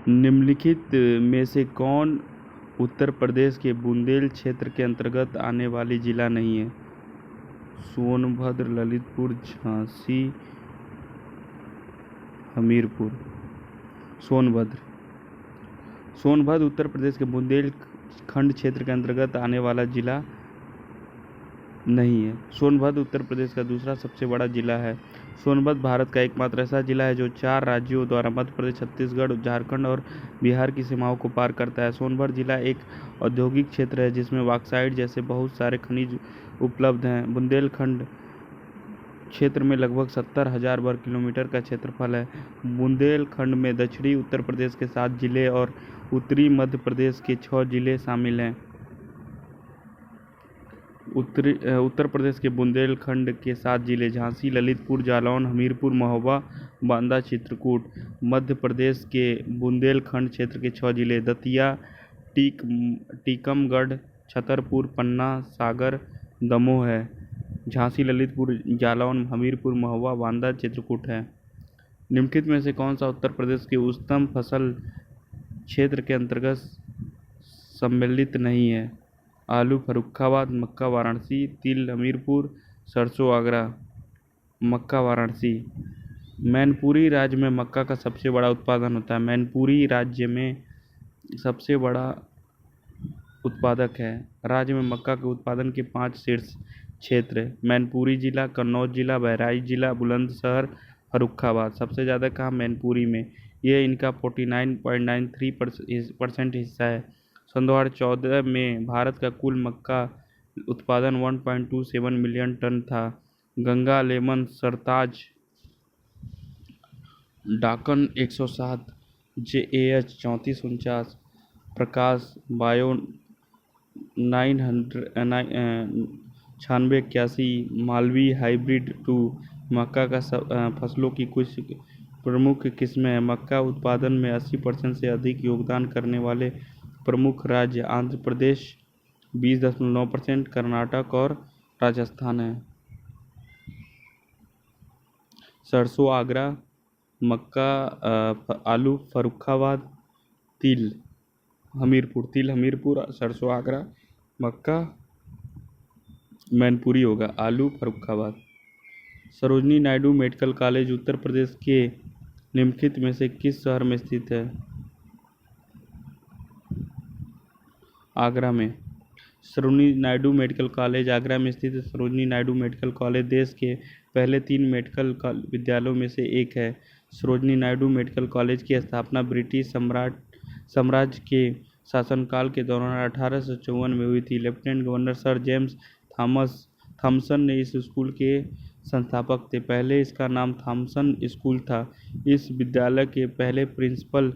निम्नलिखित में से कौन उत्तर प्रदेश के बुंदेल क्षेत्र के अंतर्गत आने वाली जिला नहीं है? सोनभद्र, ललितपुर, झांसी, हमीरपुर। सोनभद्र। सोनभद्र उत्तर प्रदेश के बुंदेलखंड क्षेत्र के अंतर्गत आने वाला जिला नहीं है। सोनभद्र उत्तर प्रदेश का दूसरा सबसे बड़ा जिला है। सोनभद्र भारत का एकमात्र ऐसा जिला है जो 4 राज्यों द्वारा मध्य प्रदेश, छत्तीसगढ़, झारखंड और बिहार की सीमाओं को पार करता है। सोनभद्र जिला एक औद्योगिक क्षेत्र है जिसमें बॉक्साइट जैसे बहुत सारे खनिज उपलब्ध हैं। बुंदेलखंड क्षेत्र में लगभग 70,000 वर्ग किलोमीटर का क्षेत्रफल है। बुंदेलखंड में दक्षिणी उत्तर प्रदेश के 7 जिले और उत्तरी मध्य प्रदेश के 6 जिले शामिल हैं। उत्तर प्रदेश के बुंदेलखंड के 7 जिले झांसी, ललितपुर, जालौन, हमीरपुर, महोबा, बांदा, चित्रकूट। मध्य प्रदेश के बुंदेलखंड क्षेत्र के 6 जिले दतिया, टीकमगढ़, छतरपुर, पन्ना, सागर, दमोह है। झांसी, ललितपुर, जालौन, हमीरपुर, महोबा, बांदा, चित्रकूट है। निम्नलिखित में से कौन सा उत्तर प्रदेश के उच्चतम फसल क्षेत्र के अंतर्गत सम्मिलित नहीं है? आलू फर्रुखाबाद, मक्का वाराणसी, तिल हमीरपुर, सरसों आगरा। मक्का वाराणसी। मैनपुरी राज्य में मक्का का सबसे बड़ा उत्पादन होता है। मैनपुरी राज्य में सबसे बड़ा उत्पादक है। राज्य में मक्का के उत्पादन के 5 शीर्ष क्षेत्र: मैनपुरी जिला, कन्नौज जिला, बहराइच जिला, बुलंदशहर, फर्रुखाबाद। सबसे ज़्यादा कहाँ? मैनपुरी में। यह इनका 49.93% हिस्सा है। सन 2014 में भारत का कुल मक्का उत्पादन 1.27 मिलियन टन था। गंगा, लेमन, सरताज, डाकन 107, JAH 3449, प्रकाश, बायो 9681, मालवी हाइब्रिड 2 मक्का का फसलों की कुछ प्रमुख किस्में हैं। मक्का उत्पादन में 80% से अधिक योगदान करने वाले प्रमुख राज्य आंध्र प्रदेश 20.9%, कर्नाटक और राजस्थान है। सरसों आगरा, मक्का, आलू फर्रुखाबाद, तिल हमीरपुर, सरसों आगरा, मक्का मैनपुरी होगा, आलू फर्रुखाबाद। सरोजनी नायडू मेडिकल कॉलेज उत्तर प्रदेश के निम्नलिखित में से किस शहर में स्थित है? आगरा में। सरोजनी नायडू मेडिकल कॉलेज आगरा में स्थित है। सरोजनी नायडू मेडिकल कॉलेज देश के पहले 3 मेडिकल विद्यालयों में से एक है। सरोजनी नायडू मेडिकल कॉलेज की स्थापना ब्रिटिश साम्राज्य के शासनकाल के दौरान 1854 में हुई थी। Lieutenant governor sir James Thompson ने इस स्कूल के संस्थापक थे। पहले इसका नाम थॉमसन स्कूल था। इस विद्यालय के पहले प्रिंसिपल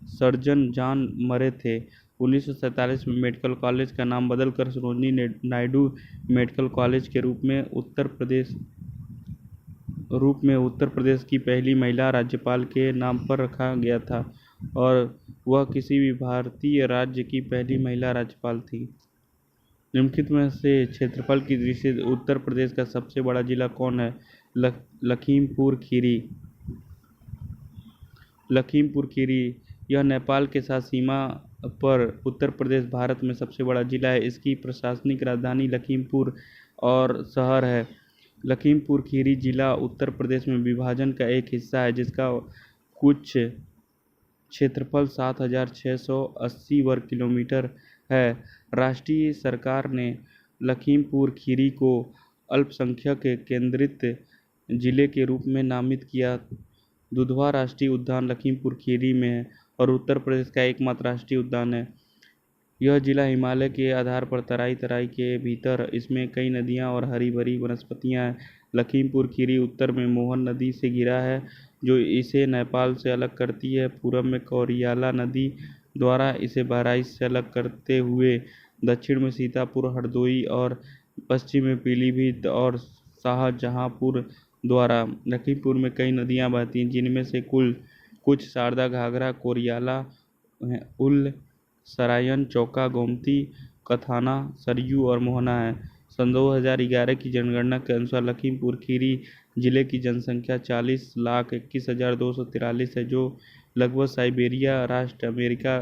सर्जन जॉन मरे थे। 1947 में मेडिकल कॉलेज का नाम बदलकर सरोजनी नायडू मेडिकल कॉलेज के रूप में उत्तर प्रदेश की पहली महिला राज्यपाल के नाम पर रखा गया था और वह किसी भी भारतीय राज्य की पहली महिला राज्यपाल थी। निम्नलिखित में से क्षेत्रफल की दृष्टि से उत्तर प्रदेश का सबसे बड़ा जिला कौन है? लखीमपुर खीरी। लखीमपुर खीरी यह नेपाल के साथ सीमा पर उत्तर प्रदेश भारत में सबसे बड़ा जिला है। इसकी प्रशासनिक राजधानी लखीमपुर और शहर है। लखीमपुर खीरी जिला उत्तर प्रदेश में विभाजन का एक हिस्सा है जिसका कुछ क्षेत्रफल 7,680 वर्ग किलोमीटर है। राष्ट्रीय सरकार ने लखीमपुर खीरी को अल्पसंख्यक केंद्रित जिले के रूप में नामित किया। दुधवा राष्ट्रीय उद्यान लखीमपुर खीरी में है और उत्तर प्रदेश का एकमात्र राष्ट्रीय उद्यान है। यह जिला हिमालय के आधार पर तराई के भीतर इसमें कई नदियां और हरी भरी वनस्पतियां हैं। लखीमपुर खीरी उत्तर में मोहन नदी से घिरा है जो इसे नेपाल से अलग करती है। पूरब में कोरियाला नदी द्वारा इसे बहराइच से अलग करते हुए दक्षिण में सीतापुर, हरदोई और पश्चिम में पीलीभीत और शाहजहांपुर द्वारा। लखीमपुर में कई नदियां बहती हैं जिनमें से कुछ शारदा, घाघरा, कोरियाला, उल सरायन, चौका, गोमती, कथाना, सरयू और मोहना है। सन 2011 की जनगणना के अनुसार लखीमपुर खीरी जिले की जनसंख्या 40,21,243 है जो लगभग साइबेरिया राष्ट्र अमेरिका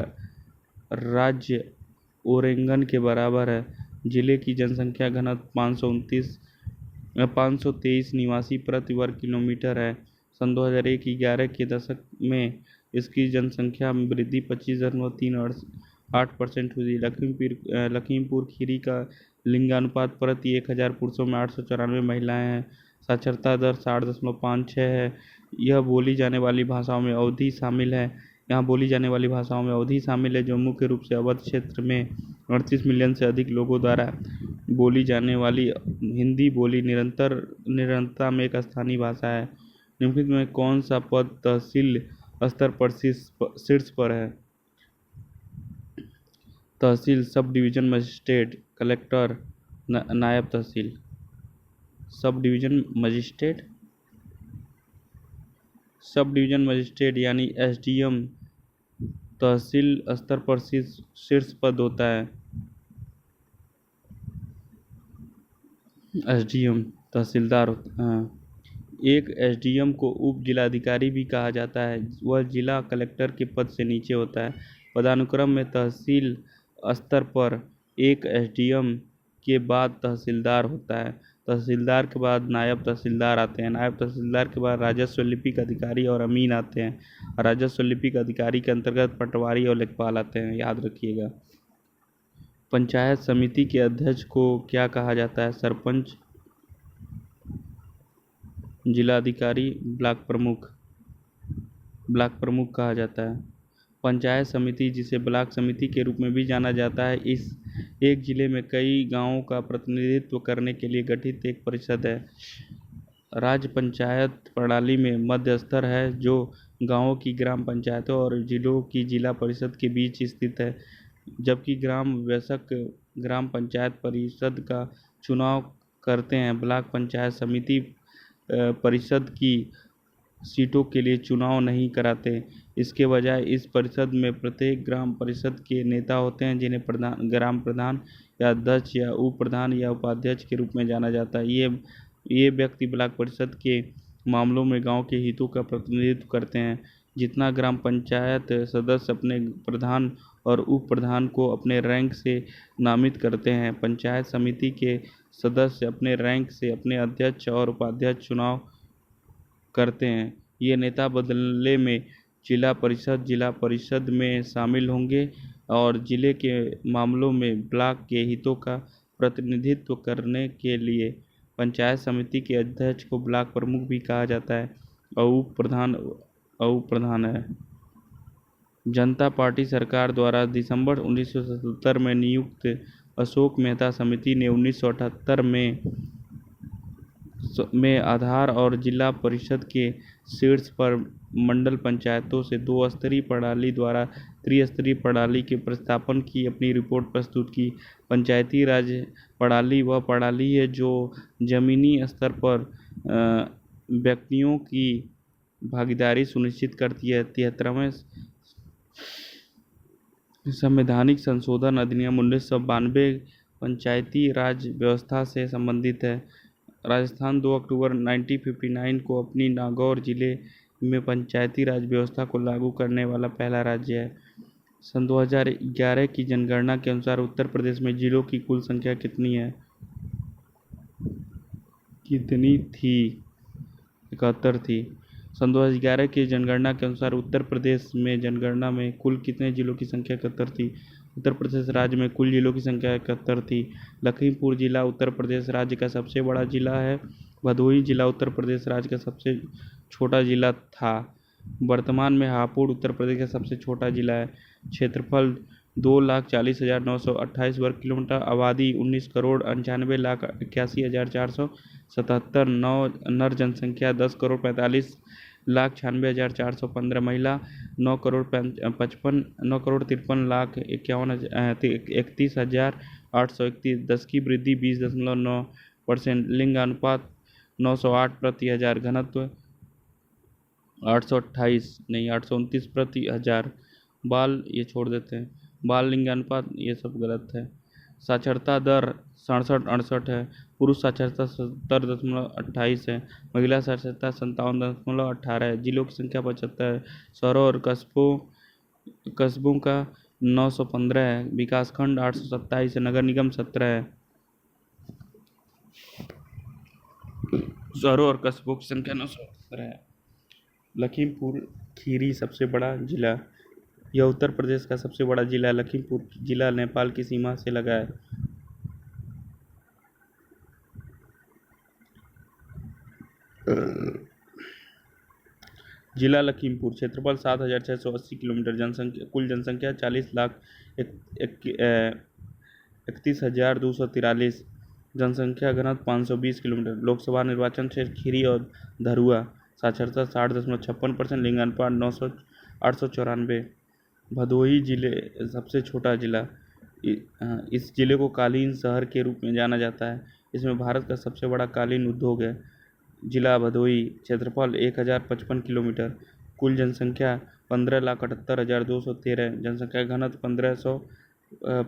राज्य ओरेगन के बराबर है। जिले की जनसंख्या घनत्व 523 निवासी प्रति वर्ग किलोमीटर है। सन 2011 के दशक में इसकी जनसंख्या में वृद्धि 25.38% हुई। लखीमपुर खीरी का लिंगानुपात प्रति 1000 पुरुषों में 894 महिलाएं हैं। साक्षरता दर 60.56 है। यह बोली जाने वाली भाषाओं में अवधी शामिल है। यहाँ बोली जाने वाली भाषाओं में अवधी शामिल है, जो मुख्य रूप से अवध क्षेत्र में 38 मिलियन से अधिक लोगों द्वारा बोली जाने वाली हिंदी बोली निरंतरता में एक स्थानीय भाषा है। निम्नलिखित में कौन सा पद तहसील स्तर पर शीर्ष पर है? तहसील, सब डिवीजन मजिस्ट्रेट, कलेक्टर, नायब तहसील। सब डिवीजन मजिस्ट्रेट यानी एसडीएम तहसील स्तर पर शीर्ष पद होता है। एसडीएम तहसीलदार एक एसडीएम को उप जिलाधिकारी भी कहा जाता है। वह जिला कलेक्टर के पद से नीचे होता है। पदानुक्रम में तहसील स्तर पर एक एसडीएम के बाद तहसीलदार होता है। तहसीलदार के बाद नायब तहसीलदार आते हैं। नायब तहसीलदार के बाद राजस्व लिपिक अधिकारी और अमीन आते हैं। राजस्व लिपिक अधिकारी के अंतर्गत पटवारी और लेखपाल आते हैं, याद रखिएगा। पंचायत समिति के अध्यक्ष को क्या कहा जाता है? सरपंच, जिलाधिकारी, ब्लॉक प्रमुख कहा जाता है। पंचायत समिति, जिसे ब्लॉक समिति के रूप में भी जाना जाता है, इस एक जिले में कई गांवों का प्रतिनिधित्व करने के लिए गठित एक परिषद है। राज्य पंचायत प्रणाली में मध्य स्तर है, जो गांवों की ग्राम पंचायतों और जिलों की जिला परिषद के बीच स्थित है, जबकि ग्राम वयस्क ग्राम पंचायत परिषद का चुनाव करते हैं। ब्लॉक पंचायत समिति परिषद की सीटों के लिए चुनाव नहीं कराते। इसके बजाय इस परिषद में प्रत्येक ग्राम परिषद के नेता होते हैं, जिन्हें ग्राम प्रधान या अध्यक्ष या उप प्रधान या उपाध्यक्ष के रूप में जाना जाता है। ये व्यक्ति ब्लॉक परिषद के मामलों में गांव के हितों का प्रतिनिधित्व करते हैं। जितना ग्राम पंचायत सदस्य अपने प्रधान और उप प्रधान को अपने रैंक से नामित करते हैं, पंचायत समिति के सदस्य अपने रैंक से अपने अध्यक्ष और उपाध्यक्ष चुनाव करते हैं। ये नेता बदले में जिला परिषद में शामिल होंगे और जिले के मामलों में ब्लॉक के हितों का प्रतिनिधित्व करने के लिए पंचायत समिति के अध्यक्ष को ब्लॉक प्रमुख भी कहा जाता है और उप प्रधान है। जनता पार्टी सरकार द्वारा दिसंबर 1977 में नियुक्त अशोक मेहता समिति ने 1978 में आधार और जिला परिषद के शीर्ष पर मंडल पंचायतों से 2 स्तरीय प्रणाली द्वारा त्रिस्तरीय प्रणाली के प्रतिस्थापन की अपनी रिपोर्ट प्रस्तुत की। पंचायती राज प्रणाली वह प्रणाली है जो जमीनी स्तर पर व्यक्तियों की भागीदारी सुनिश्चित करती है। 73वें संवैधानिक संशोधन अधिनियम 1992 पंचायती राज व्यवस्था से संबंधित है। राजस्थान 2 अक्टूबर 1959 को अपनी नागौर जिले में पंचायती राज व्यवस्था को लागू करने वाला पहला राज्य है। सन 2011 की जनगणना के अनुसार उत्तर प्रदेश में जिलों की कुल संख्या कितनी थी? 71 थी। सन 2011 की जनगणना के अनुसार उत्तर प्रदेश में जनगणना में कुल कितने जिलों की संख्या 71 थी? उत्तर प्रदेश राज्य में कुल जिलों की संख्या 71 थी। लखीमपुर जिला उत्तर प्रदेश राज्य का सबसे बड़ा जिला है। भदोही जिला उत्तर प्रदेश राज्य का सबसे छोटा जिला था। वर्तमान में हापुड़ उत्तर प्रदेश का सबसे छोटा जिला है। क्षेत्रफल 2,40,928 वर्ग किलोमीटर। आबादी 19,95,81,477। नर जनसंख्या 10,45,96,415। महिला 9,53,51,31,831। 10 की वृद्धि 20.9%। लिंग अनुपात 908 प्रति हजार। घनत्व 829 प्रति हजार। बाल ये छोड़ देते हैं। बाल लिंगानुपात ये सब गलत है। साक्षरता दर 67-68 है। पुरुष साक्षरता 70.28 है। महिला साक्षरता 57.18 है। जिलों की संख्या 75 है। शहरों और कस्बों का 915 है। विकासखंड 827 है। नगर निगम 17 है। शहरों और कस्बों की संख्या 915 है। लखीमपुर खीरी सबसे बड़ा जिला। यह उत्तर प्रदेश का सबसे बड़ा जिला है। लखीमपुर जिला नेपाल की सीमा से लगा है। जिला लखीमपुर, क्षेत्रफल 7,680 किलोमीटर, कुल जनसंख्या 40,31,243, जनसंख्या घनत्व 520 किलोमीटर। लोकसभा निर्वाचन क्षेत्र खीरी और धरुआ। साक्षरता 60.56%, लिंगानुपात 894। भदोही जिले सबसे छोटा जिला। इस जिले को कालीन शहर के रूप में जाना जाता है। इसमें भारत का सबसे बड़ा कालीन उद्योग है। जिला भदोही, क्षेत्रफल 1055 किलोमीटर, कुल जनसंख्या 15,78,213, जनसंख्या घनत्व 1500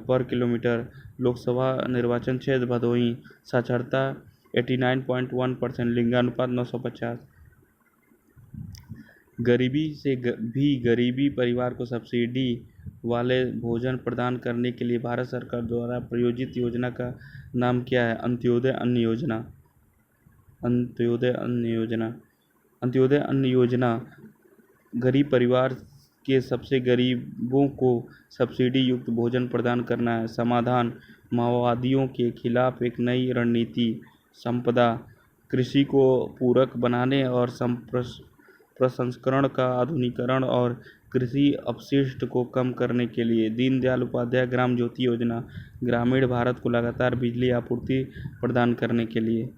पर किलोमीटर। लोकसभा निर्वाचन क्षेत्र भदोही। साक्षरता 89.1%, लिंगानुपात 950। गरीबी परिवार को सब्सिडी वाले भोजन प्रदान करने के लिए भारत सरकार द्वारा प्रायोजित योजना का नाम क्या है? अंत्योदय अन्न योजना। अंत्योदय अन्न योजना गरीब परिवार के सबसे गरीबों को सब्सिडी युक्त भोजन प्रदान करना है। समाधान: माओवादियों के खिलाफ एक नई रणनीति। संपदा: कृषि को पूरक बनाने और प्रसंस्करण का आधुनिकीकरण और कृषि अपशिष्ट को कम करने के लिए। दीनदयाल उपाध्याय ग्राम ज्योति योजना, ग्रामीण भारत को लगातार बिजली आपूर्ति प्रदान करने के लिए।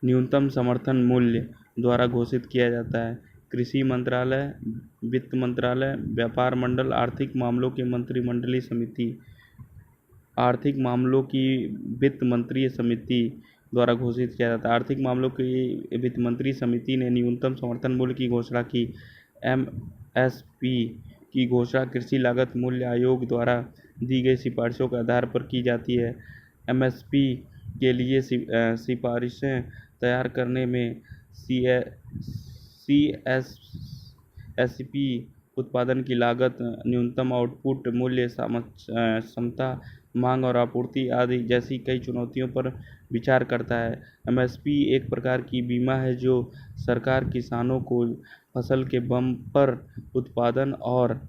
न्यूनतम समर्थन मूल्य द्वारा घोषित किया जाता है। कृषि मंत्रालय, वित्त मंत्रालय, व्यापार मंडल, आर्थिक मामलों की मंत्रिमंडलीय समिति। आर्थिक मामलों की वित्त मंत्रीय समिति द्वारा घोषित किया जाता है। आर्थिक मामलों की वित्त मंत्री समिति ने न्यूनतम समर्थन मूल्य की घोषणा की। MSP की घोषणा कृषि लागत मूल्य आयोग द्वारा दी गई सिफारिशों के आधार पर की जाती है। MSP के लिए सिफारिशें तैयार करने में CSP उत्पादन की लागत, न्यूनतम आउटपुट मूल्य, क्षमता, मांग और आपूर्ति आदि जैसी कई चुनौतियों पर विचार करता है। MSP एक प्रकार की बीमा है जो सरकार किसानों को फसल के बम्पर उत्पादन और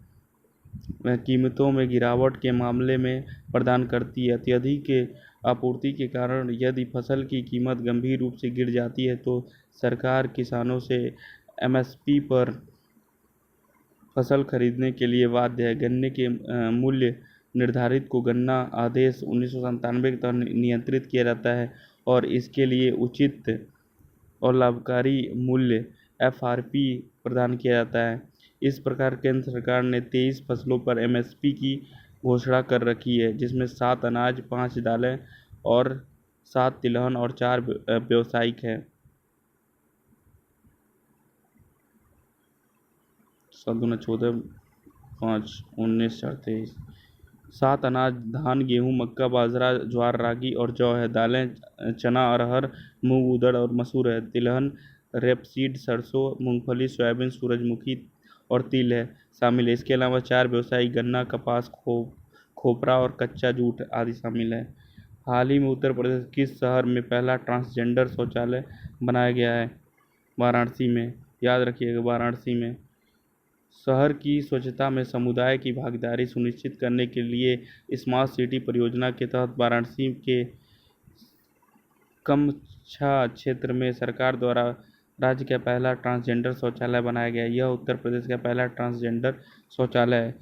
कीमतों में गिरावट के मामले में प्रदान करती है। अत्यधिक आपूर्ति के कारण यदि फसल की कीमत गंभीर रूप से गिर जाती है तो सरकार किसानों से MSP पर फसल खरीदने के लिए बाध्य है। गन्ने के मूल्य निर्धारित को गन्ना आदेश 1997 के तहत नियंत्रित किया जाता है और इसके लिए उचित और लाभकारी मूल्य FRP प्रदान किया जाता है। इस प्रकार केंद्र सरकार ने 23 फसलों पर MSP की घोषणा कर रखी है, जिसमें 7 अनाज, 5 दालें और 7 तिलहन और 4 व्यावसायिक है। 7×14 5 19 38। 7 अनाज धान, गेहूँ, मक्का, बाजरा, ज्वार, रागी और जौ है। दालें चना, अरहर, मूंग, उड़द और मसूर है। तिलहन रेपसीड, सरसों, मूंगफली, सोयाबीन, सूरजमुखी और तिल है शामिल है। इसके अलावा 4 व्यवसायिक गन्ना, कपास, खोपरा और कच्चा जूट आदि शामिल है। हाल ही में उत्तर प्रदेश किस शहर में पहला ट्रांसजेंडर शौचालय बनाया गया है? वाराणसी में। याद रखिएगा, वाराणसी में। शहर की स्वच्छता में समुदाय की भागीदारी सुनिश्चित करने के लिए स्मार्ट सिटी परियोजना के तहत वाराणसी के कमच्छा क्षेत्र में सरकार द्वारा राज्य का पहला ट्रांसजेंडर शौचालय बनाया गया। यह उत्तर प्रदेश का पहला ट्रांसजेंडर शौचालय है।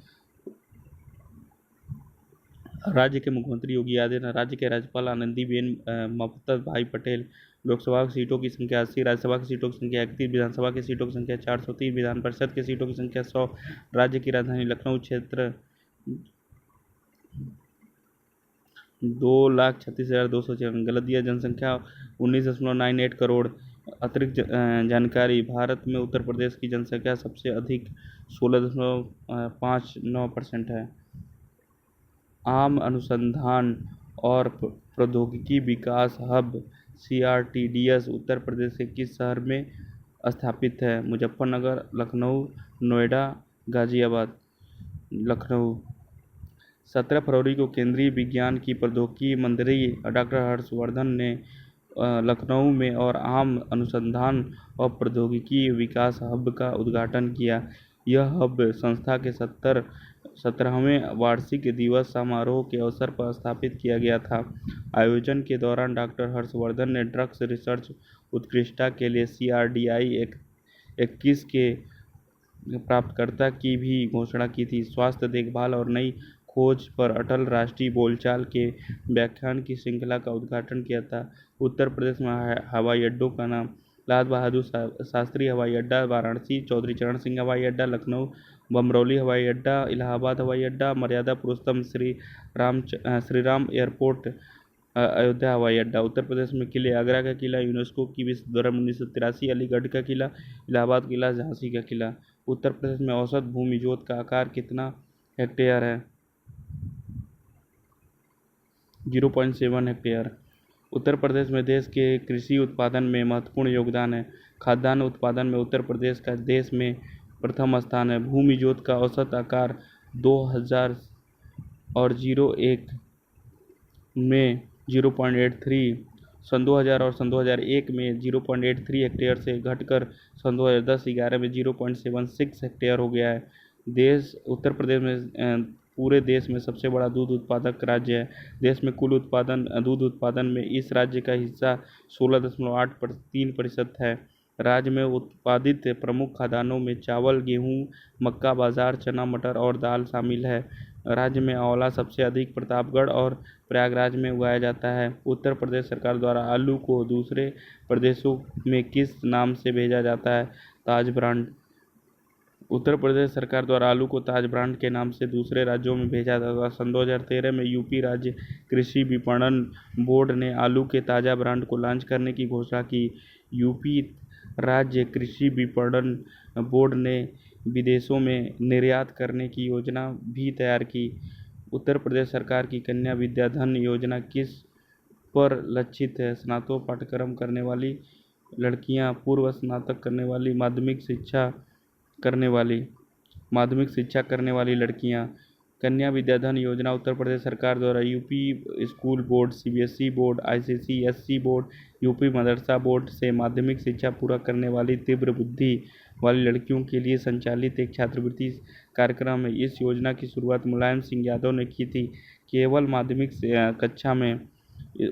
राज्य के मुख्यमंत्री योगी आदित्यनाथ, राज्य के राज्यपाल आनंदीबेन ममता भाई पटेल। लोकसभा की सीटों की संख्या 80, राज्यसभा की सीटों की संख्या 31, विधानसभा की सीटों की संख्या 403, विधान परिषद की सीटों की संख्या 100। राज्य की राजधानी लखनऊ क्षेत्र 2,36,254। गलत दिया। जनसंख्या 19.98 करोड़। अतिरिक्त जानकारी: भारत में उत्तर प्रदेश की जनसंख्या सबसे अधिक 16.59% है। आम अनुसंधान और प्रौद्योगिकी विकास हब CRTDS उत्तर प्रदेश के किस शहर में स्थापित है? मुजफ्फरनगर, लखनऊ, नोएडा, गाजियाबाद। लखनऊ। 17 फरवरी को केंद्रीय विज्ञान की प्रौद्योगिकी मंत्री डॉक्टर हर्षवर्धन ने लखनऊ में और आम अनुसंधान और प्रौद्योगिकी विकास हब का उद्घाटन किया। यह हब संस्था के 17वें वार्षिक दिवस समारोह के अवसर पर स्थापित किया गया था। आयोजन के दौरान डॉक्टर हर्षवर्धन ने ड्रग्स रिसर्च उत्कृष्टता के लिए CRDI 21 के प्राप्तकर्ता की भी घोषणा की थी। स्वास्थ्य देखभाल और नई खोज पर अटल राष्ट्रीय बोलचाल के व्याख्यान की श्रृंखला का उद्घाटन किया था। उत्तर प्रदेश में हवाई अड्डों का नाम: लाल बहादुर शास्त्री हवाई अड्डा वाराणसी, चौधरी चरण सिंह हवाई अड्डा लखनऊ, बमरौली हवाई अड्डा इलाहाबाद, हवाई अड्डा मर्यादा पुरुषोत्तम श्रीराम एयरपोर्ट अयोध्या हवाई अड्डा। उत्तर प्रदेश में किले: आगरा का किला यूनेस्को की विश्व धरोहर 1983, अलीगढ़ का किला, इलाहाबाद किला, झांसी का किला। उत्तर प्रदेश में औसत भूमि जोत का आकार कितना हेक्टेयर है? 0.7 हेक्टेयर। उत्तर प्रदेश में देश के कृषि उत्पादन में महत्वपूर्ण योगदान है। खाद्यान्न उत्पादन में उत्तर प्रदेश का देश में प्रथम स्थान है। भूमि जोत का औसत आकार 2000 और 01 में 0.83, सन 2000 और सन 2001 में 0.83 हेक्टेयर से घटकर सन 2010-11 में 0.76 हेक्टेयर हो गया है। उत्तर प्रदेश में पूरे देश में सबसे बड़ा दूध उत्पादक राज्य है। देश में कुल दूध उत्पादन में इस राज्य का हिस्सा 16.83% है। राज्य में उत्पादित प्रमुख खाद्यान्नों में चावल, गेहूं, मक्का, बाजरा, चना, मटर और दाल शामिल है। राज्य में आंवला सबसे अधिक प्रतापगढ़ और प्रयागराज में उगाया जाता है। उत्तर प्रदेश सरकार द्वारा आलू को दूसरे प्रदेशों में किस नाम से भेजा जाता है? ताज ब्रांड। उत्तर प्रदेश सरकार द्वारा आलू को ताज ब्रांड के नाम से दूसरे राज्यों में भेजा जाता था। सन 2013 में यूपी राज्य कृषि विपणन बोर्ड ने आलू के ताजा ब्रांड को लॉन्च करने की घोषणा की। यूपी राज्य कृषि विपणन बोर्ड ने विदेशों में निर्यात करने की योजना भी तैयार की। उत्तर प्रदेश सरकार की कन्या विद्याधन योजना किस पर लक्षित है? स्नातक पाठ्यक्रम करने वाली लड़कियां, पूर्व स्नातक करने वाली, माध्यमिक शिक्षा करने वाली लड़कियां। कन्या विद्याधन योजना उत्तर प्रदेश सरकार द्वारा UP school board, CBSE board, ICSE board, UP Madrasa board से माध्यमिक शिक्षा पूरा करने वाली तीव्र बुद्धि वाली लड़कियों के लिए संचालित एक छात्रवृत्ति कार्यक्रम है। इस योजना की शुरुआत मुलायम सिंह यादव ने की थी। केवल माध्यमिक कक्षा में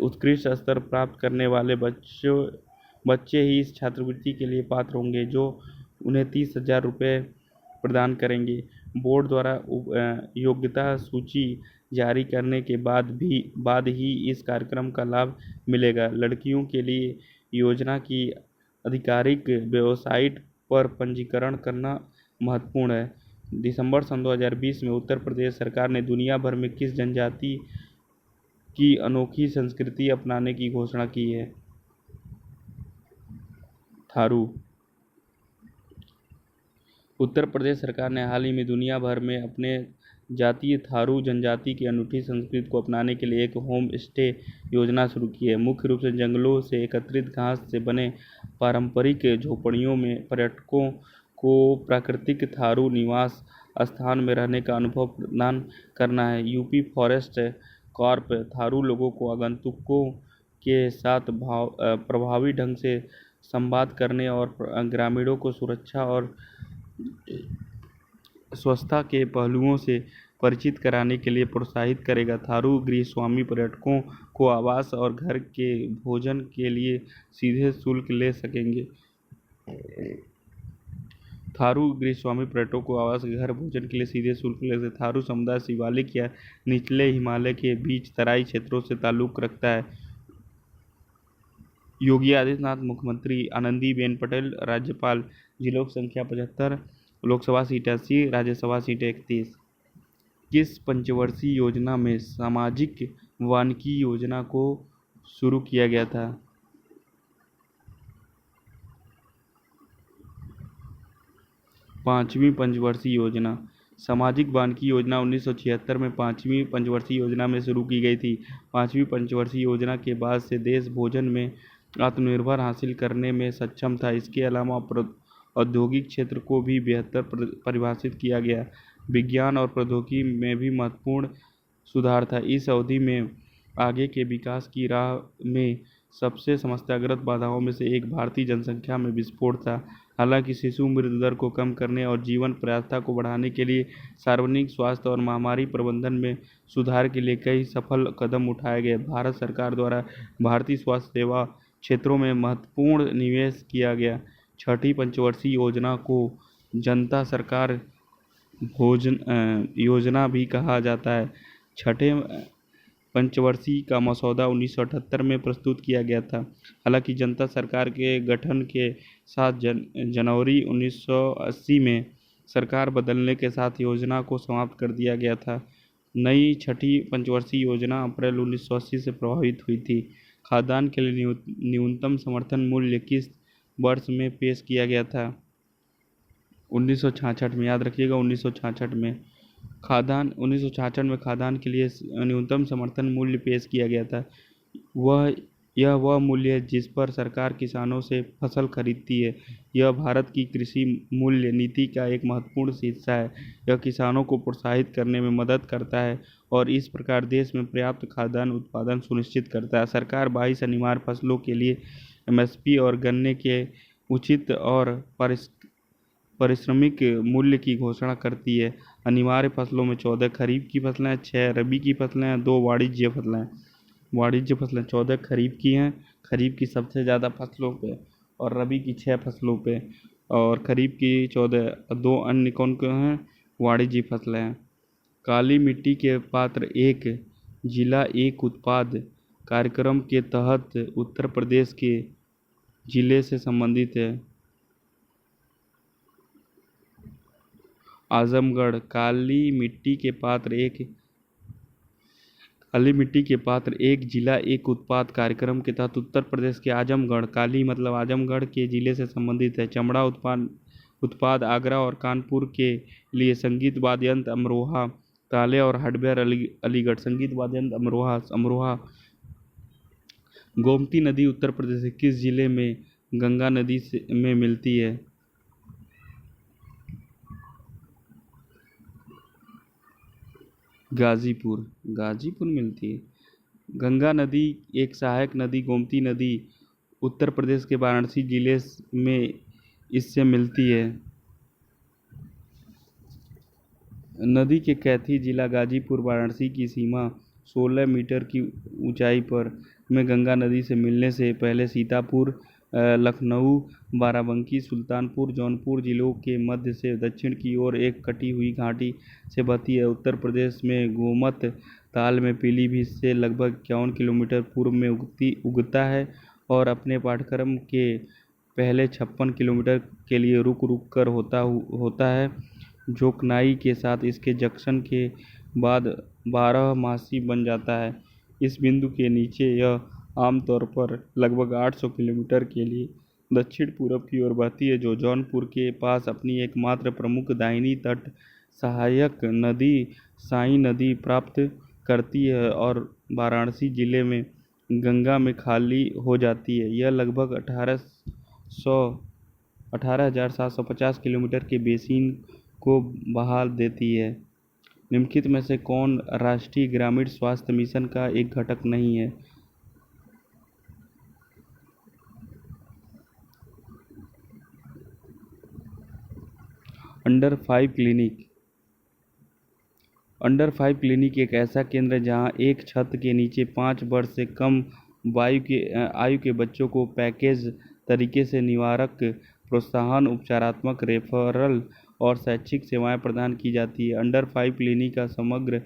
उत्कृष्ट स्तर प्राप्त करने वाले बच्चे ही इस छात्रवृत्ति के लिए पात्र होंगे, जो उन्हें 30,000 रुपये प्रदान करेंगे। बोर्ड द्वारा योग्यता सूची जारी करने के बाद ही इस कार्यक्रम का लाभ मिलेगा। लड़कियों के लिए योजना की आधिकारिक वेबसाइट पर पंजीकरण करना महत्वपूर्ण है। दिसंबर सन 2020 में उत्तर प्रदेश सरकार ने दुनिया भर में किस जनजाति की अनोखी संस्कृति अपनाने की घोषणा की है? थारू। उत्तर प्रदेश सरकार ने हाल ही में दुनिया भर में अपने जातीय थारू जनजाति की अनूठी संस्कृति को अपनाने के लिए एक होम स्टे योजना शुरू की है। मुख्य रूप से जंगलों से एकत्रित घास से बने पारंपरिक झोपड़ियों में पर्यटकों को प्राकृतिक थारू निवास स्थान में रहने का अनुभव प्रदान करना है। यूपी फॉरेस्ट कॉर्प थारू लोगों को आगंतुकों के साथ प्रभावी ढंग से संवाद करने और ग्रामीणों को सुरक्षा और स्वच्छता के पहलुओं से परिचित कराने के लिए प्रोत्साहित करेगा। थारू गृहस्वामी पर्यटकों को आवास और घर के भोजन के लिए सीधे शुल्क ले सकेंगे। थारू गृहस्वामी पर्यटकों को आवास, घर, भोजन के लिए सीधे शुल्क ले सकते। थारू समुदाय शिवालिक या निचले हिमालय के बीच तराई क्षेत्रों से ताल्लुक़ रखता है। योगी आदित्यनाथ मुख्यमंत्री, आनंदीबेन पटेल राज्यपाल। जिलों की संख्या 75, लोकसभा सीटें 80, राज्यसभा सीटें 31। किस पंचवर्षीय योजना में सामाजिक वानिकी योजना को शुरू किया गया था? 5वीं पंचवर्षीय योजना। सामाजिक वानिकी योजना 1976 में 5वीं पंचवर्षीय योजना में शुरू की गई थी। 5वीं पंचवर्षीय योजना के बाद से देश भोजन में आत्मनिर्भर हासिल करने में सक्षम था। इसके अलावा औद्योगिक क्षेत्र को भी बेहतर परिभाषित किया गया। विज्ञान और प्रौद्योगिकी में भी महत्वपूर्ण सुधार था। इस अवधि में आगे के विकास की राह में सबसे समस्याग्रस्त बाधाओं में से एक भारतीय जनसंख्या में विस्फोट था। हालांकि शिशु मृत्यु दर को कम करने और जीवन प्रत्याशा को बढ़ाने के लिए सार्वजनिक स्वास्थ्य और महामारी प्रबंधन में सुधार के लिए कई सफल कदम उठाए गए। भारत सरकार द्वारा भारतीय स्वास्थ्य सेवा क्षेत्रों में महत्वपूर्ण निवेश किया गया। छठी पंचवर्षीय योजना को जनता सरकार योजना भी कहा जाता है। छठे पंचवर्षीय का मसौदा 1978 में प्रस्तुत किया गया था। हालांकि जनता सरकार के गठन के साथ जनवरी 1980 में सरकार बदलने के साथ योजना को समाप्त कर दिया गया था। नई छठी पंचवर्षीय योजना अप्रैल 1980 से प्रभावित हुई थी। खाद्यान्न के लिए न्यूनतम समर्थन मूल्य किस वर्ष में पेश किया गया था? 1966 में। याद रखिएगा, 1966 में। 1966 में खाद्यान्न के लिए न्यूनतम समर्थन मूल्य पेश किया गया था। वह मूल्य है जिस पर सरकार किसानों से फसल खरीदती है। यह भारत की कृषि मूल्य नीति का एक महत्वपूर्ण हिस्सा है। यह किसानों को प्रोत्साहित करने में मदद करता है और इस प्रकार देश में पर्याप्त खाद्यान्न उत्पादन सुनिश्चित करता है। सरकार 22 अनिवार्य फसलों के लिए एमएसपी और गन्ने के उचित और पारिश्रमिक मूल्य की घोषणा करती है। अनिवार्य फसलों में 14 खरीफ की फसलें, 6 रबी की फसलें, 2 वाणिज्य फसलें 14 खरीफ की हैं, खरीफ की सबसे ज़्यादा फसलों पे, और रबी की 6 फसलों पे, और खरीफ की 14, 2 अन्य कौन कौन हैं? वाणिज्य फसलें हैं। काली मिट्टी के पात्र एक जिला एक उत्पाद कार्यक्रम के तहत उत्तर प्रदेश के जिले से संबंधित है। आजमगढ़। काली मिट्टी के पात्र एक जिला एक उत्पाद कार्यक्रम के तहत उत्तर प्रदेश के आजमगढ़, काली मतलब आजमगढ़ के जिले से संबंधित है। चमड़ा उत्पाद आगरा और कानपुर के लिए। संगीत वाद्य यंत्र अमरोहा, ताले और हार्डवेयर अलीगढ़। संगीत वाद्य यंत्र अमरोहा। गोमती नदी उत्तर प्रदेश के किस जिले में गंगा नदी में मिलती है? गाजीपुर मिलती है। गंगा नदी एक सहायक नदी गोमती नदी उत्तर प्रदेश के वाराणसी जिले में इससे मिलती है। नदी के कैथी जिला गाजीपुर वाराणसी की सीमा 16 मीटर की ऊंचाई पर में गंगा नदी से मिलने से पहले सीतापुर, लखनऊ, बाराबंकी, सुल्तानपुर, जौनपुर जिलों के मध्य से दक्षिण की ओर एक कटी हुई घाटी से बहती है। उत्तर प्रदेश में गोमत ताल में पीलीभीत से लगभग 51 किलोमीटर पूर्व में उगता है और अपने पाठ्यक्रम के पहले 56 किलोमीटर के लिए रुक कर होता है, जो कनाई के साथ इसके जंक्शन के बाद 12मासी बन जाता है। इस बिंदु के नीचे यह आमतौर पर लगभग 800 किलोमीटर के लिए दक्षिण पूर्व की ओर बहती है, जो जौनपुर के पास अपनी एकमात्र प्रमुख दाहिनी तट सहायक नदी साई नदी प्राप्त करती है और वाराणसी जिले में गंगा में खाली हो जाती है। यह लगभग 18,750 किलोमीटर के बेसिन को बहा देती है। निम्नलिखित में से कौन राष्ट्रीय ग्रामीण स्वास्थ्य मिशन का एक घटक नहीं है? अंडर 5 क्लिनिक एक ऐसा केंद्र है जहां एक छत के नीचे 5 वर्ष से कम आयु के बच्चों को पैकेज तरीके से निवारक, प्रोत्साहन, उपचारात्मक, रेफरल और शैक्षिक सेवाएं प्रदान की जाती है। अंडर 5 क्लिनिक का समग्र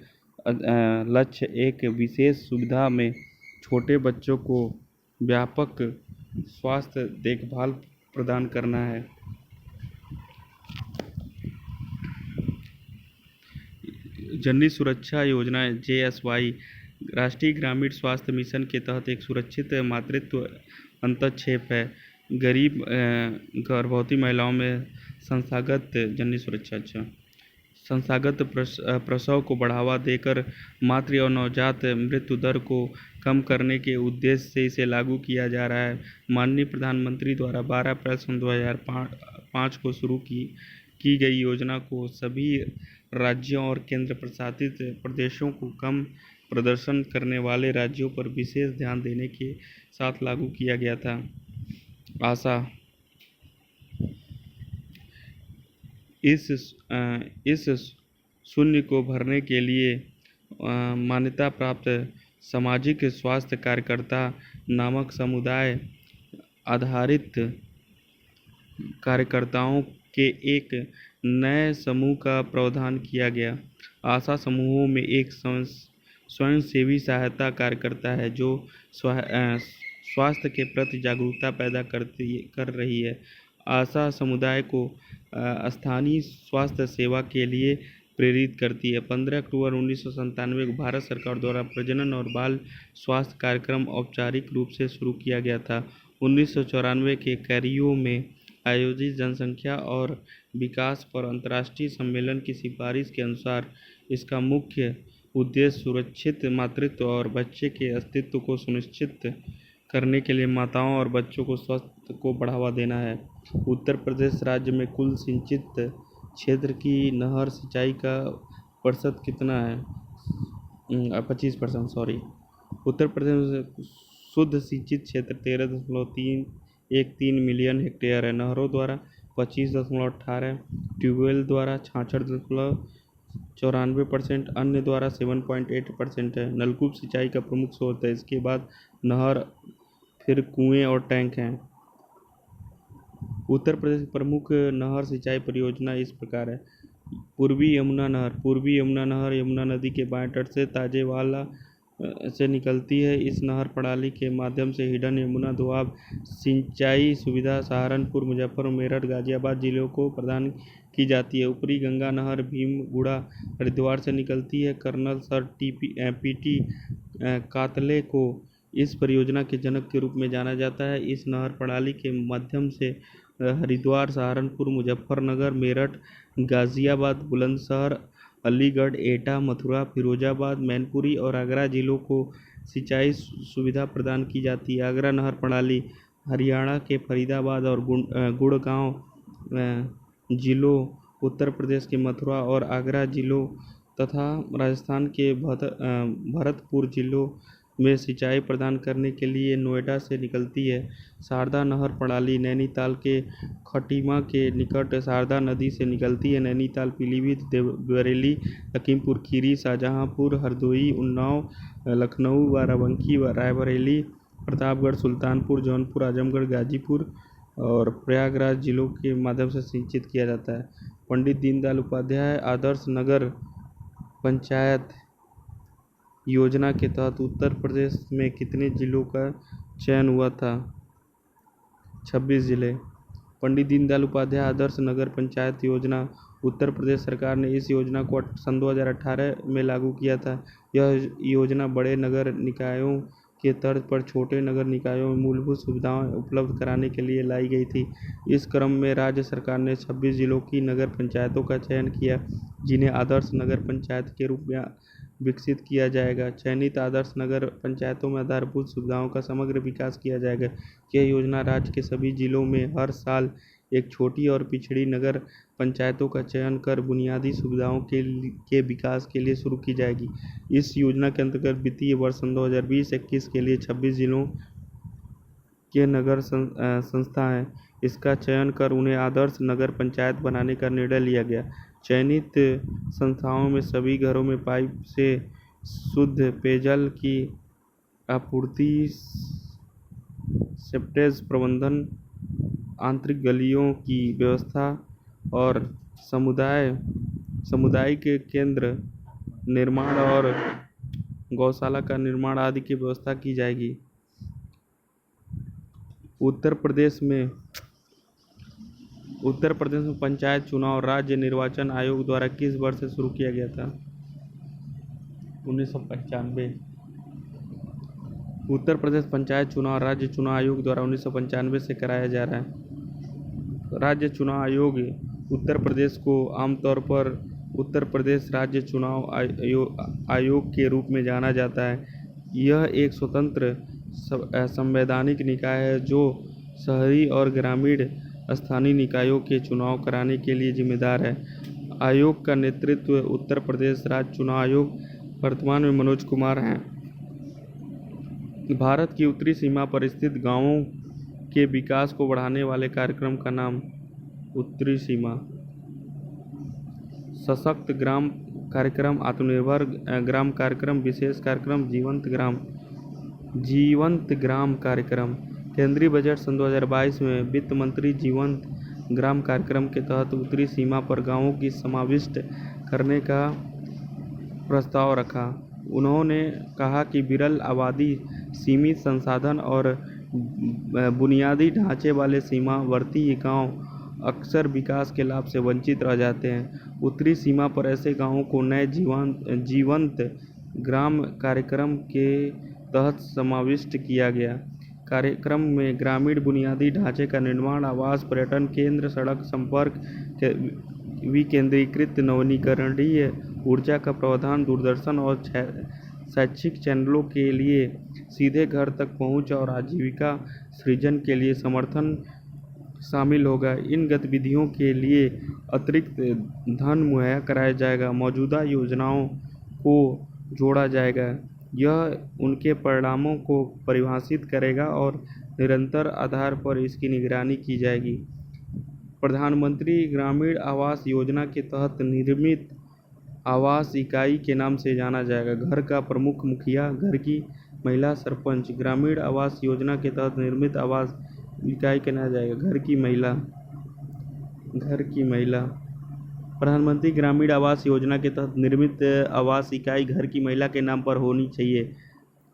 लक्ष्य एक विशेष सुविधा में छोटे बच्चों को व्यापक स्वास्थ्य देखभाल प्रदान करना है। जननी सुरक्षा योजना JSY राष्ट्रीय ग्रामीण स्वास्थ्य मिशन के तहत एक सुरक्षित मातृत्व अंतक्षेप है। गरीब गर्भवती महिलाओं में संस्थागत जननी सुरक्षा संस्थागत प्रसव को बढ़ावा देकर मातृ और नवजात मृत्यु दर को कम करने के उद्देश्य से इसे लागू किया जा रहा है। माननीय प्रधानमंत्री द्वारा 12 अप्रैल सन 2005 को शुरू की गई योजना को सभी राज्यों और केंद्र प्रशासित प्रदेशों को कम प्रदर्शन करने वाले राज्यों पर विशेष ध्यान देने के साथ लागू किया गया था। आशा इस शून्य को भरने के लिए मान्यता प्राप्त सामाजिक स्वास्थ्य कार्यकर्ता नामक समुदाय आधारित कार्यकर्ताओं के एक नए समूह का प्रावधान किया गया। आशा समूहों में एक स्वयंसेवी सहायता कार्यकर्ता है जो स्वास्थ्य के प्रति जागरूकता पैदा कर रही है। आशा समुदाय को स्थानीय स्वास्थ्य सेवा के लिए प्रेरित करती है। 15 अक्टूबर 1997 को भारत सरकार द्वारा प्रजनन और बाल स्वास्थ्य कार्यक्रम औपचारिक रूप से शुरू किया गया था। 1994 के कैरियो में आयोजित जनसंख्या और विकास पर अंतर्राष्ट्रीय सम्मेलन की सिफारिश के अनुसार इसका मुख्य उद्देश्य सुरक्षित मातृत्व और बच्चे के अस्तित्व को सुनिश्चित करने के लिए माताओं और बच्चों को स्वास्थ्य को बढ़ावा देना है। उत्तर प्रदेश राज्य में कुल सिंचित क्षेत्र की नहर सिंचाई का प्रतिशत कितना है? 25%। सॉरी। उत्तर प्रदेश में शुद्ध सिंचित क्षेत्र 13.13 मिलियन हेक्टेयर है। नहरों द्वारा 25.18, ट्यूबवेल द्वारा 66.94%, अन्य द्वारा 7.8% है। नलकूप सिंचाई का प्रमुख स्रोत है। इसके बाद नहर, फिर कुएं और टैंक हैं। उत्तर प्रदेश की प्रमुख नहर सिंचाई परियोजना इस प्रकार है। पूर्वी यमुना नहर यमुना नदी के बाएं तट से ताजेवाला से निकलती है। इस नहर प्रणाली के माध्यम से हिडन यमुना दोआब सिंचाई सुविधा सहारनपुर, मुजफ्फरपुर, मेरठ, गाजियाबाद जिलों को प्रदान की जाती है। ऊपरी गंगा नहर भीमगुड़ा हरिद्वार से निकलती है। कर्नल सर पीटी कातले को इस परियोजना के जनक के रूप में जाना जाता है। इस नहर प्रणाली के माध्यम से हरिद्वार, सहारनपुर, मुजफ्फरनगर, मेरठ, गाजियाबाद, बुलंदशहर, अलीगढ़, एटा, मथुरा, फिरोजाबाद, मैनपुरी और आगरा जिलों को सिंचाई सुविधा प्रदान की जाती है। आगरा नहर प्रणाली हरियाणा के फरीदाबाद और गुड़गांव जिलों, उत्तर प्रदेश के मथुरा और आगरा जिलों तथा राजस्थान के भरतपुर जिलों में सिंचाई प्रदान करने के लिए नोएडा से निकलती है। शारदा नहर प्रणाली नैनीताल के खटीमा के निकट शारदा नदी से निकलती है। नैनीताल, पीलीभीत, बरेली, लखीमपुर खीरी, शाहजहांपुर, हरदोई, उन्नाव, लखनऊ, बाराबंकी, रायबरेली, प्रतापगढ़, सुल्तानपुर, जौनपुर, आजमगढ़, गाजीपुर और प्रयागराज जिलों के माध्यम से सिंचित किया जाता है। पंडित दीनदयाल उपाध्याय आदर्श नगर पंचायत योजना के तहत उत्तर प्रदेश में कितने जिलों का चयन हुआ था? 26 जिले। पंडित दीनदयाल उपाध्याय आदर्श नगर पंचायत योजना उत्तर प्रदेश सरकार ने इस योजना को सन 2018 में लागू किया था। यह योजना बड़े नगर निकायों के तर्ज पर छोटे नगर निकायों में मूलभूत सुविधाएं उपलब्ध कराने के लिए लाई गई थी। इस क्रम में राज्य सरकार ने 26 जिलों की नगर पंचायतों का चयन किया, जिन्हें आदर्श नगर पंचायत के रूप में विकसित किया जाएगा। चयनित आदर्श नगर पंचायतों में आधारभूत सुविधाओं का समग्र विकास किया जाएगा। यह योजना राज्य के सभी जिलों में हर साल एक छोटी और पिछड़ी नगर पंचायतों का चयन कर बुनियादी सुविधाओं के विकास के लिए शुरू की जाएगी। इस योजना के अंतर्गत वित्तीय वर्ष 2020-21 के लिए 26 जिलों के नगर संस्था हैं। इसका चयन कर उन्हें आदर्श नगर पंचायत बनाने का निर्णय लिया गया। चयनित संस्थाओं में सभी घरों में पाइप से शुद्ध पेयजल की आपूर्ति, सीवरेज प्रबंधन, आंतरिक गलियों की व्यवस्था और सामुदायिक केंद्र निर्माण और गौशाला का निर्माण आदि की व्यवस्था की जाएगी। उत्तर प्रदेश में पंचायत चुनाव राज्य निर्वाचन आयोग द्वारा किस वर्ष से शुरू किया गया था? 1995। उत्तर प्रदेश पंचायत चुनाव राज्य चुनाव आयोग द्वारा 1995 से कराया जा रहा है। राज्य चुनाव आयोग उत्तर प्रदेश को आमतौर पर उत्तर प्रदेश राज्य चुनाव आयोग के रूप में जाना जाता है। यह एक स्वतंत्र संवैधानिक निकाय है जो शहरी और ग्रामीण स्थानीय निकायों के चुनाव कराने के लिए जिम्मेदार है। आयोग का नेतृत्व उत्तर प्रदेश राज्य चुनाव आयोग वर्तमान में मनोज कुमार हैं। भारत की उत्तरी सीमा पर स्थित गांवों के विकास को बढ़ाने वाले कार्यक्रम का नाम उत्तरी सीमा सशक्त ग्राम कार्यक्रम, आत्मनिर्भर ग्राम कार्यक्रम, विशेष कार्यक्रम जीवंत ग्राम कार्यक्रम। केंद्रीय बजट सन 2022 में वित्त मंत्री जीवंत ग्राम कार्यक्रम के तहत उत्तरी सीमा पर गांवों की समाविष्ट करने का प्रस्ताव रखा। उन्होंने कहा कि विरल आबादी, सीमित संसाधन और बुनियादी ढांचे वाले सीमावर्ती गांव अक्सर विकास के लाभ से वंचित रह जाते हैं। उत्तरी सीमा पर ऐसे गांवों को नए जीवंत ग्राम कार्यक्रम के तहत समाविष्ट किया गया। कार्यक्रम में ग्रामीण बुनियादी ढांचे का निर्माण, आवास, पर्यटन केंद्र, सड़क संपर्क, विकेंद्रीकृत नवीकरणीय ऊर्जा का प्रावधान, दूरदर्शन और शैक्षिक चैनलों के लिए सीधे घर तक पहुंच और आजीविका सृजन के लिए समर्थन शामिल होगा। इन गतिविधियों के लिए अतिरिक्त धन मुहैया कराया जाएगा, मौजूदा योजनाओं को जोड़ा जाएगा। यह उनके परिणामों को परिभाषित करेगा और निरंतर आधार पर इसकी निगरानी की जाएगी। प्रधानमंत्री ग्रामीण आवास योजना के तहत निर्मित आवास इकाई के नाम से जाना जाएगा। घर का प्रमुख मुखिया, घर की महिला सरपंच। ग्रामीण आवास योजना के तहत निर्मित आवास इकाई के नाम जाएगा घर की महिला। प्रधानमंत्री ग्रामीण आवास योजना के तहत निर्मित आवास इकाई घर की महिला के नाम पर होनी चाहिए।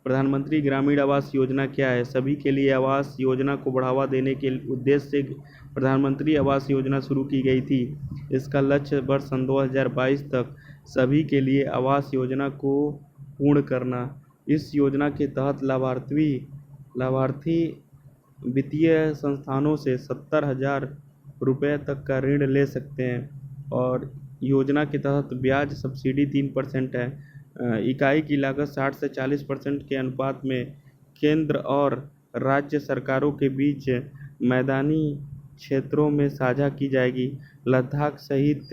प्रधानमंत्री ग्रामीण आवास योजना क्या है? सभी के लिए आवास योजना को बढ़ावा देने के उद्देश्य से प्रधानमंत्री आवास योजना शुरू की गई थी। इसका लक्ष्य वर्ष सन 2022 तक सभी के लिए आवास योजना को पूर्ण करना। इस योजना के तहत लाभार्थी वित्तीय संस्थानों से 70,000 रुपये तक का ऋण ले सकते हैं और योजना के तहत ब्याज सब्सिडी 3% है। इकाई की लागत 60 से 40% के अनुपात में केंद्र और राज्य सरकारों के बीच मैदानी क्षेत्रों में साझा की जाएगी। लद्दाख सहित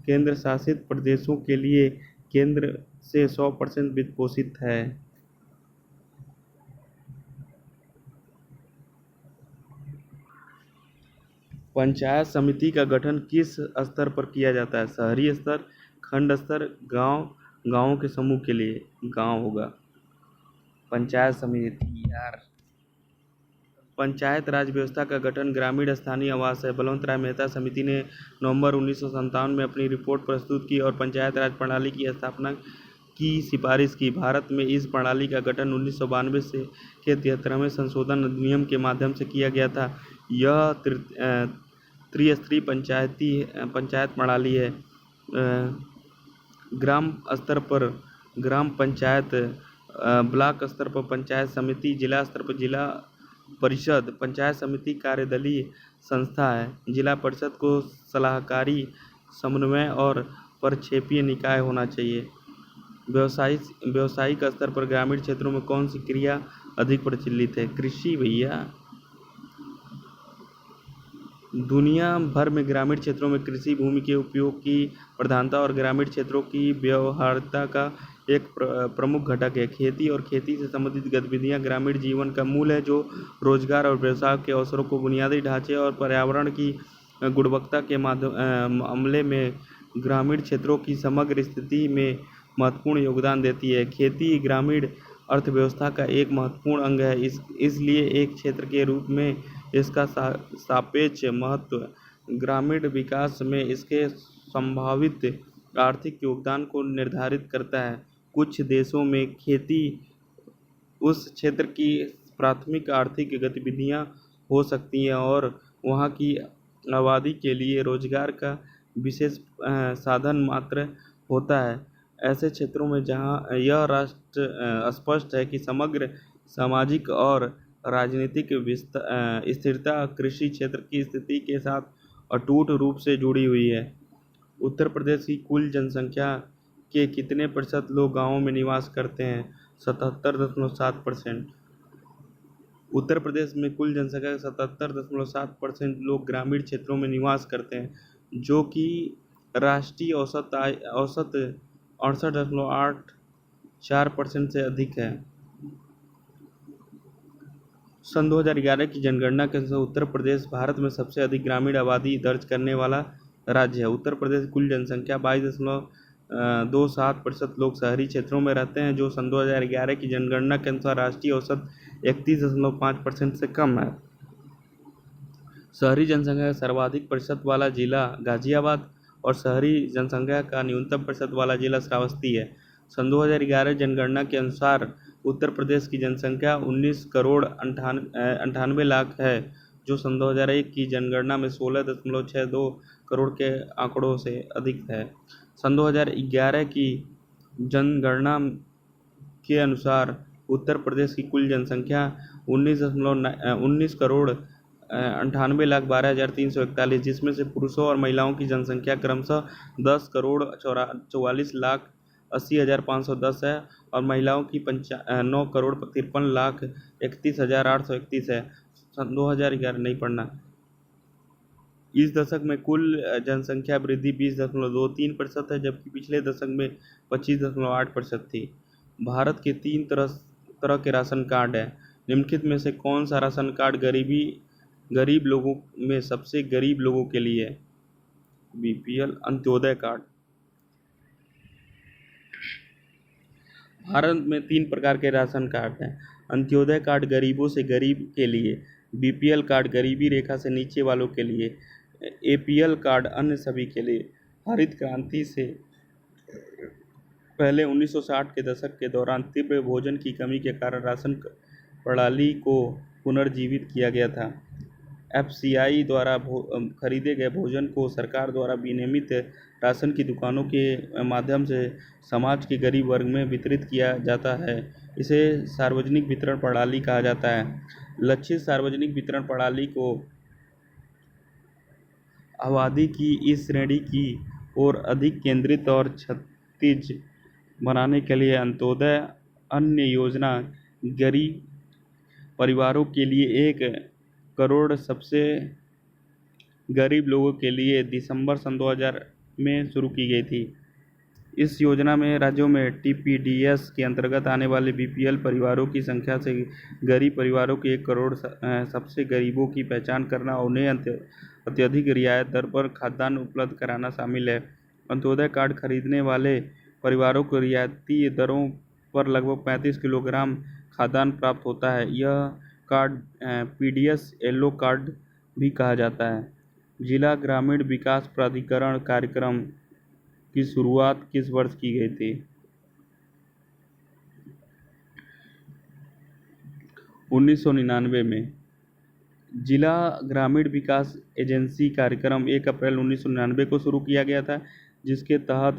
केंद्र शासित प्रदेशों के लिए केंद्र से 100% वित्त पोषित है। पंचायत समिति का गठन किस स्तर पर किया जाता है? शहरी स्तर, खंड स्तर, गांवों के समूह के लिए गांव होगा। पंचायत समिति पंचायत राज व्यवस्था का गठन ग्रामीण स्थानीय आवास है। बलवंत राय मेहता समिति ने नवंबर 1957 में अपनी रिपोर्ट प्रस्तुत की और पंचायत राज प्रणाली की स्थापना की सिफारिश की। भारत में इस प्रणाली का गठन 1992 के 73वें संशोधन अधिनियम के माध्यम से किया गया था। यह त्रिस्तरीय पंचायत प्रणाली है। ग्राम स्तर पर ग्राम पंचायत, ब्लॉक स्तर पर पंचायत समिति, जिला स्तर पर जिला परिषद। पंचायत समिति कार्यदलीय संस्था है। जिला परिषद को सलाहकारी, समन्वय और प्रक्षेपीय निकाय होना चाहिए। व्यावसायिक स्तर पर ग्रामीण क्षेत्रों में कौन सी क्रिया अधिक प्रचलित है? कृषि भैया। दुनिया भर में ग्रामीण क्षेत्रों में कृषि भूमि के उपयोग की प्रधानता और ग्रामीण क्षेत्रों की व्यवहार्यता का एक प्रमुख घटक है। खेती और खेती से संबंधित गतिविधियां ग्रामीण जीवन का मूल है, जो रोजगार और व्यवसाय के अवसरों को, बुनियादी ढांचे और पर्यावरण की गुणवत्ता के मामले में ग्रामीण क्षेत्रों की समग्र स्थिति में महत्वपूर्ण योगदान देती है। खेती ग्रामीण अर्थव्यवस्था का एक महत्वपूर्ण अंग है, इसलिए एक क्षेत्र के रूप में इसका सापेक्ष महत्व ग्रामीण विकास में इसके संभावित आर्थिक योगदान को निर्धारित करता है। कुछ देशों में खेती उस क्षेत्र की प्राथमिक आर्थिक गतिविधियां हो सकती हैं और वहां की आबादी के लिए रोजगार का विशेष साधन मात्र होता है। ऐसे क्षेत्रों में जहां यह राष्ट्र स्पष्ट है कि समग्र सामाजिक और राजनीतिक स्थिरता कृषि क्षेत्र की स्थिति के साथ अटूट रूप से जुड़ी हुई है। उत्तर प्रदेश की कुल जनसंख्या के कितने प्रतिशत लोग गाँवों में निवास करते हैं? 77.7%। उत्तर प्रदेश में कुल जनसंख्या का 77.7% लोग ग्रामीण क्षेत्रों में निवास करते हैं, जो कि राष्ट्रीय औसत 68.84% से अधिक है। सन 2011 की जनगणना के अनुसार उत्तर प्रदेश भारत में सबसे अधिक ग्रामीण आबादी दर्ज करने वाला राज्य है। उत्तर प्रदेश की कुल जनसंख्या 22.27% लोग शहरी क्षेत्रों में रहते हैं, जो सन 2011 की जनगणना के अनुसार राष्ट्रीय औसत 31.5% से कम है। शहरी जनसंख्या का सर्वाधिक प्रतिशत वाला जिला गाजियाबाद और शहरी जनसंख्या का न्यूनतम प्रतिशत वाला जिला श्रावस्ती है। सन 2011 जनगणना के अनुसार उत्तर प्रदेश की जनसंख्या 19 करोड़ 98 लाख है, जो सन 2001 की जनगणना में 16.62 करोड़ के आंकड़ों से अधिक है। सन 2011 की जनगणना के अनुसार उत्तर प्रदेश की कुल जनसंख्या 19 करोड़ 98 लाख 12,341, जिसमें से पुरुषों और महिलाओं की जनसंख्या क्रमशः 10 करोड़ 44 लाख 80,510 है और महिलाओं की 9 करोड़ 53 लाख 31,831 है। सन 2011 नहीं पढ़ना। इस दशक में कुल जनसंख्या वृद्धि 20.23% है, जबकि पिछले दशक में 25.8% थी। भारत के 3 तरह के राशन कार्ड हैं। निम्नलिखित में से कौन सा राशन कार्ड गरीब लोगों में सबसे गरीब लोगों के लिए है? BPL Antyodaya card. भारत में 3 प्रकार के राशन कार्ड हैं। अंत्योदय कार्ड गरीबों से गरीब के लिए, बीपीएल कार्ड गरीबी रेखा से नीचे वालों के लिए, एपीएल कार्ड अन्य सभी के लिए। हरित क्रांति से पहले 1960 के दशक के दौरान तीव्र भोजन की कमी के कारण राशन प्रणाली को पुनर्जीवित किया गया था। एफसीआई द्वारा खरीदे गए भोजन को सरकार द्वारा विनियमित राशन की दुकानों के माध्यम से समाज के गरीब वर्ग में वितरित किया जाता है। इसे सार्वजनिक वितरण प्रणाली कहा जाता है। लक्षित सार्वजनिक वितरण प्रणाली को आबादी की इस श्रेणी की ओर अधिक केंद्रित और क्षितिज बनाने के लिए अंत्योदय अन्न योजना गरीब परिवारों के लिए 1 करोड़ सबसे गरीब लोगों के लिए दिसंबर सन 2000 में शुरू की गई थी। इस योजना में राज्यों में टीपीडीएस के अंतर्गत आने वाले बीपीएल परिवारों की संख्या से गरीब परिवारों के 1 करोड़ सबसे गरीबों की पहचान करना और उन्हें अत्यधिक रियायत दर पर खाद्यान्न उपलब्ध कराना शामिल है। अंत्योदय कार्ड खरीदने वाले परिवारों को रियायती दरों पर लगभग 35 किलोग्राम खाद्यान्न प्राप्त होता है। यह कार्ड पीडीएस येलो कार्ड भी कहा जाता है। जिला ग्रामीण विकास प्राधिकरण कार्यक्रम की शुरुआत किस वर्ष की गई थी? 1999 में। जिला ग्रामीण विकास एजेंसी कार्यक्रम 1 अप्रैल 1999 को शुरू किया गया था, जिसके तहत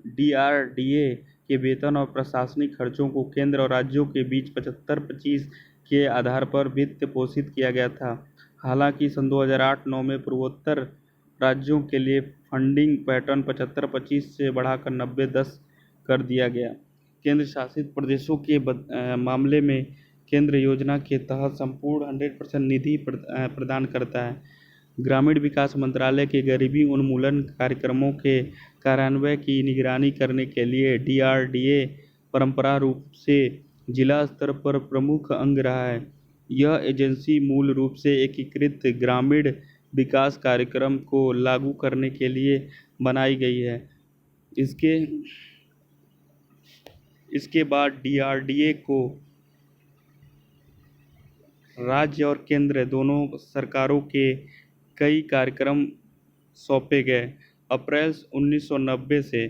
डीआरडीए के वेतन और प्रशासनिक खर्चों को केंद्र और राज्यों के बीच 75-25 के आधार पर वित्त पोषित किया गया था। हालांकि सन 2008-9 में पूर्वोत्तर राज्यों के लिए फंडिंग पैटर्न 75-25 से बढ़ाकर 90-10 कर दिया गया। केंद्र शासित प्रदेशों के मामले में केंद्र योजना के तहत संपूर्ण 100% निधि प्रदान करता है। ग्रामीण विकास मंत्रालय के गरीबी उन्मूलन कार्यक्रमों के कार्यान्वयन की निगरानी करने के लिए डीआरडीए परंपरा रूप से जिला स्तर पर प्रमुख अंग रहा है। यह एजेंसी मूल रूप से एकीकृत ग्रामीण विकास कार्यक्रम को लागू करने के लिए बनाई गई है। इसके बाद डीआरडीए को राज्य और केंद्र दोनों सरकारों के कई कार्यक्रम सौंपे गए। अप्रैल 1990 से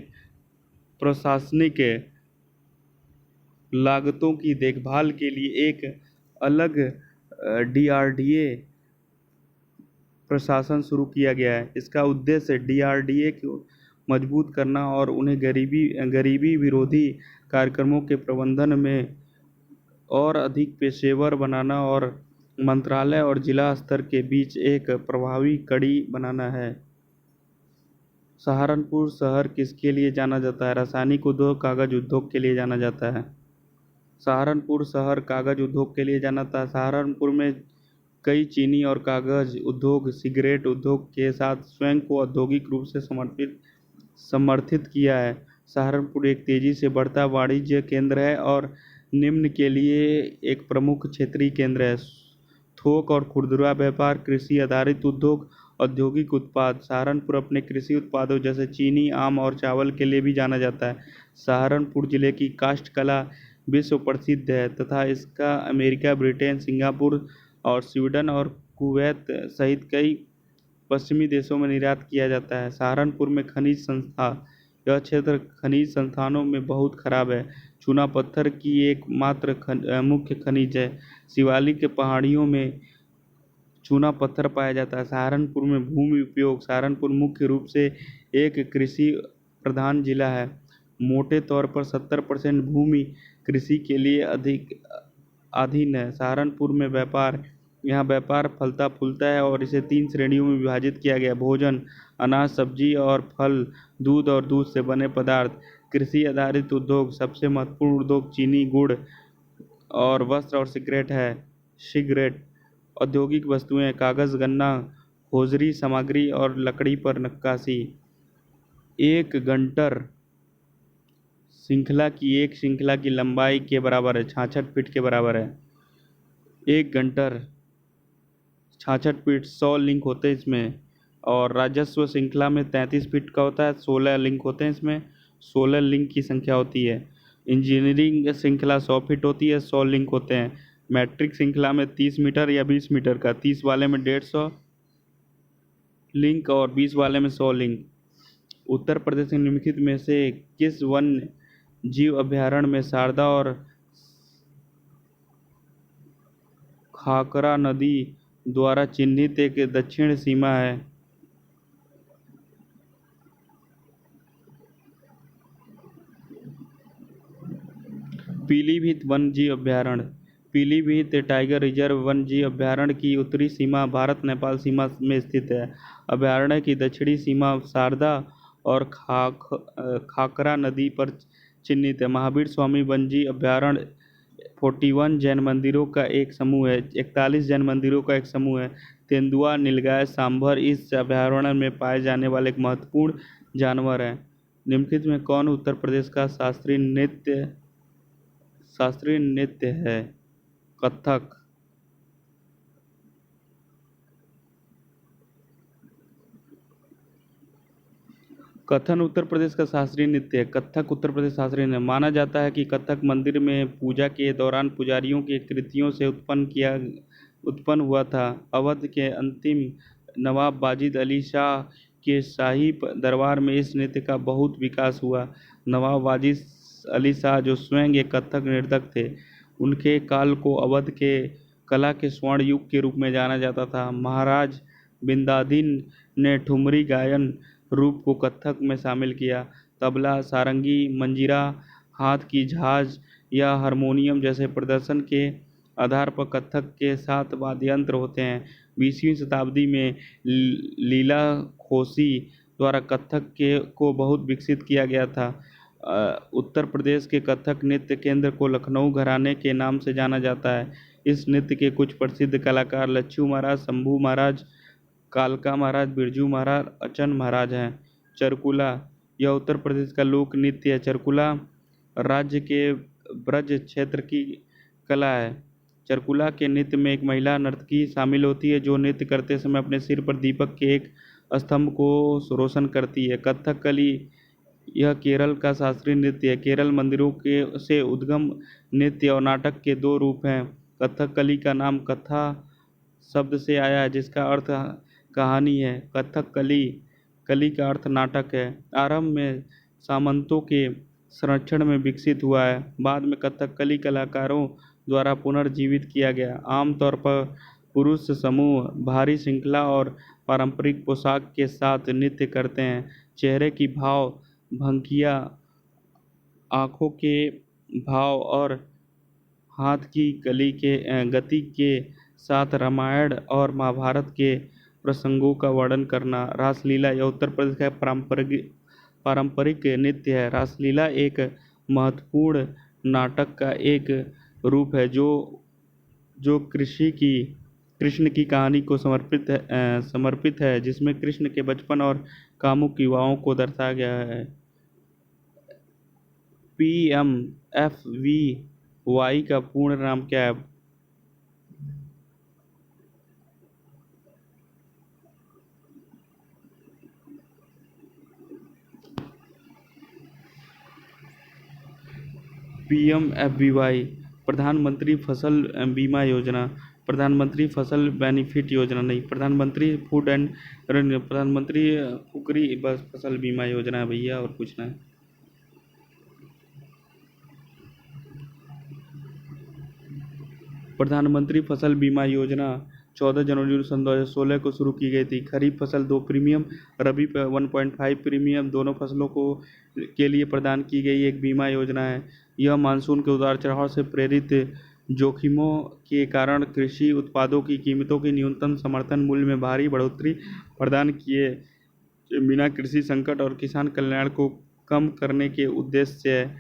प्रशासनिक लागतों की देखभाल के लिए एक अलग डीआरडीए प्रशासन शुरू किया गया है। इसका उद्देश्य डीआरडीए को मजबूत करना और उन्हें गरीबी विरोधी कार्यक्रमों के प्रबंधन में और अधिक पेशेवर बनाना और मंत्रालय और जिला स्तर के बीच एक प्रभावी कड़ी बनाना है। सहारनपुर शहर किसके लिए जाना जाता है? रासायनिक उद्योग, कागज उद्योग के लिए जाना जाता है। सहारनपुर शहर कागज उद्योग के लिए जाना जाता है। सहारनपुर में कई चीनी और कागज उद्योग, सिगरेट उद्योग के साथ स्वयं को औद्योगिक रूप से समर्थित किया है। सहारनपुर एक तेजी से बढ़ता वाणिज्य केंद्र है और निम्न के लिए एक प्रमुख क्षेत्रीय केंद्र है: थोक और खुदरा व्यापार, कृषि आधारित उद्योग, औद्योगिक उत्पाद। सहारनपुर अपने कृषि उत्पादों जैसे चीनी, आम और चावल के लिए भी जाना जाता है। सहारनपुर जिले की काष्ठ कला विश्व प्रसिद्ध है तथा इसका अमेरिका, ब्रिटेन, सिंगापुर और स्वीडन और कुवैत सहित कई पश्चिमी देशों में निर्यात किया जाता है। सहारनपुर में खनिज संस्था। यह क्षेत्र खनिज संस्थानों में बहुत खराब है। चूना पत्थर की एकमात्र मुख्य खनिज है। शिवालिक के पहाड़ियों में चूना पत्थर पाया जाता है। सहारनपुर में भूमि उपयोग। सहारनपुर मुख्य रूप से एक कृषि प्रधान जिला है। मोटे तौर पर 70% भूमि कृषि के लिए अधिक अधीन है। सहारनपुर में व्यापार। यहाँ व्यापार फलता फूलता है और इसे 3 श्रेणियों में विभाजित किया गया: भोजन, अनाज, सब्जी और फल, दूध और दूध से बने पदार्थ। कृषि आधारित उद्योग। सबसे महत्वपूर्ण उद्योग चीनी, गुड़ और वस्त्र और सिगरेट। औद्योगिक वस्तुएं: कागज, गन्ना, होजरी सामग्री और लकड़ी पर नक्काशी। एक गंटर श्रृंखला की लंबाई के बराबर है, 66 फीट के बराबर है। एक गंटर 66 फीट, 100 लिंक होते हैं इसमें। और राजस्व श्रृंखला में 33 फीट का होता है, 16 लिंक होते हैं इसमें, 16 लिंक की संख्या होती है। इंजीनियरिंग श्रृंखला 100 फीट होती है, 100 लिंक होते हैं। मैट्रिक श्रृंखला में 30 मीटर या 20 मीटर का, 30 वाले में 150 लिंक और 20 वाले में 100 लिंक। उत्तर प्रदेश के निम्नलिखित में से किस वन्य जीव अभयारण्य में शारदा और खाकरा नदी द्वारा चिन्हित एक दक्षिण सीमा है? पीलीभीत वन्यजीव अभयारण्य। पीलीभीत टाइगर रिजर्व वन्यजीव अभयारण्य की उत्तरी सीमा भारत नेपाल सीमा में स्थित है। अभयारण्य की दक्षिणी सीमा शारदा और खाकरा नदी पर चिन्हित है। महावीर स्वामी वन्यजीव अभयारण्य 41 जैन मंदिरों का एक समूह है। 41 जैन मंदिरों का एक समूह है। तेंदुआ, नीलगाय, सांभर इस अभयारण्य में पाए जाने वाले एक महत्वपूर्ण जानवर हैं। निम्नलिखित में कौन उत्तर प्रदेश का शास्त्रीय नृत्य है? कथक। कथन उत्तर प्रदेश का शास्त्रीय नृत्य है। कथक उत्तर प्रदेश शास्त्रीय नृत्य। माना जाता है कि कथक मंदिर में पूजा के दौरान पुजारियों की कृतियों से उत्पन्न हुआ था। अवध के अंतिम नवाब वाजिद अली शाह के शाही दरबार में इस नृत्य का बहुत विकास हुआ। नवाब वाजिद अली शाह जो स्वयं एक कथक नर्तक थे, उनके काल को अवध के कला के स्वर्ण युग के रूप में जाना जाता था। महाराज बिंदादीन ने ठुमरी गायन रूप को कथक में शामिल किया। तबला, सारंगी, मंजीरा, हाथ की झांझ या हारमोनियम जैसे प्रदर्शन के आधार पर कथक के 7 वाद्य यंत्र होते हैं। 20वीं शताब्दी में लीला खोसी द्वारा कथक को बहुत विकसित किया गया था। उत्तर प्रदेश के कथक नृत्य केंद्र को लखनऊ घराने के नाम से जाना जाता है। इस नृत्य के कुछ प्रसिद्ध कलाकार लच्छू महाराज, शंभू महाराज, कालका महाराज, बिरजू महाराज, अचन महाराज हैं। चरकुला, यह उत्तर प्रदेश का लोक नृत्य है। चरकुला राज्य के ब्रज क्षेत्र की कला है। चरकुला के नृत्य में एक महिला नर्तकी शामिल होती है जो नृत्य करते समय अपने सिर पर दीपक के एक स्तंभ को रोशन करती है। कथकली, यह केरल का शास्त्रीय नृत्य है। केरल मंदिरों के से उद्गम नृत्य और नाटक के 2 रूप हैं। कथकली का नाम कथा शब्द से आया है जिसका अर्थ कहानी है। कली का अर्थ नाटक है। आरंभ में सामंतों के संरक्षण में विकसित हुआ है, बाद में कथकली कलाकारों द्वारा पुनर्जीवित किया गया। आमतौर पर पुरुष समूह भारी श्रृंखला और पारंपरिक पोशाक के साथ नृत्य करते हैं। चेहरे की भाव भंगियाँ, आँखों के भाव और हाथ की गति के साथ रामायण और महाभारत के प्रसंगों का वर्णन करना। रासलीला यह उत्तर प्रदेश का पारंपरिक नृत्य है। रासलीला एक महत्वपूर्ण नाटक का एक रूप है जो जो कृष्ण की कहानी को समर्पित है, जिसमें कृष्ण के बचपन और कामुक युवाओं को दर्शाया गया है। PMFVY का पूर्ण नाम क्या है? PMFBY प्रधानमंत्री फसल बीमा योजना, प्रधानमंत्री फसल बेनिफिट योजना नहीं, प्रधानमंत्री प्रधानमंत्री फुकरी बस फसल बीमा योजना है भैया, और कुछ ना है। प्रधानमंत्री फसल बीमा योजना 14 जनवरी सन 2016 को शुरू की गई थी। खरीफ फसल 2 प्रीमियम, रबी 1.5 प्रीमियम दोनों फसलों के लिए प्रदान की गई एक बीमा योजना है। यह मानसून के उतार चढ़ाव से प्रेरित जोखिमों के कारण कृषि उत्पादों की कीमतों के न्यूनतम समर्थन मूल्य में भारी बढ़ोतरी प्रदान किए बिना कृषि संकट और किसान कल्याण को कम करने के उद्देश्य से है।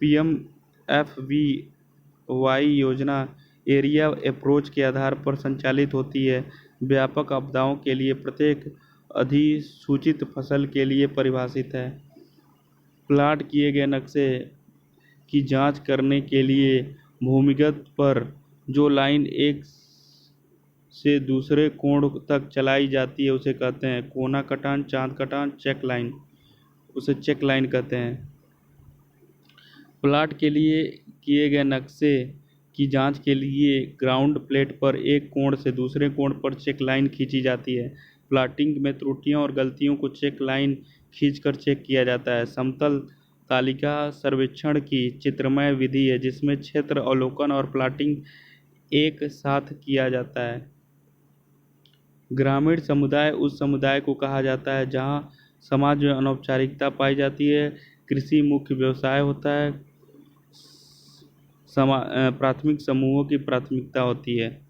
PMFBY योजना एरिया अप्रोच के आधार पर संचालित होती है। व्यापक आपदाओं के लिए प्रत्येक अधिसूचित फसल के लिए परिभाषित है। प्लाट किए गए नक्शे की जांच करने के लिए भूमिगत पर जो लाइन एक से दूसरे कोण तक चलाई जाती है उसे कहते हैं कोना कटान, चांद कटान, चेक लाइन, उसे चेक लाइन कहते हैं। प्लाट के लिए किए गए नक्शे की जांच के लिए ग्राउंड प्लेट पर एक कोण से दूसरे कोण पर चेक लाइन खींची जाती है। प्लाटिंग में त्रुटियों और गलतियों को चेक लाइन खींचकर चेक किया जाता है। समतल तालिका सर्वेक्षण की चित्रमय विधि है जिसमें क्षेत्र अवलोकन और प्लाटिंग एक साथ किया जाता है। ग्रामीण समुदाय उस समुदाय को कहा जाता है जहां समाज में अनौपचारिकता पाई जाती है, कृषि मुख्य व्यवसाय होता है, प्राथमिक समूहों की प्राथमिकता होती है।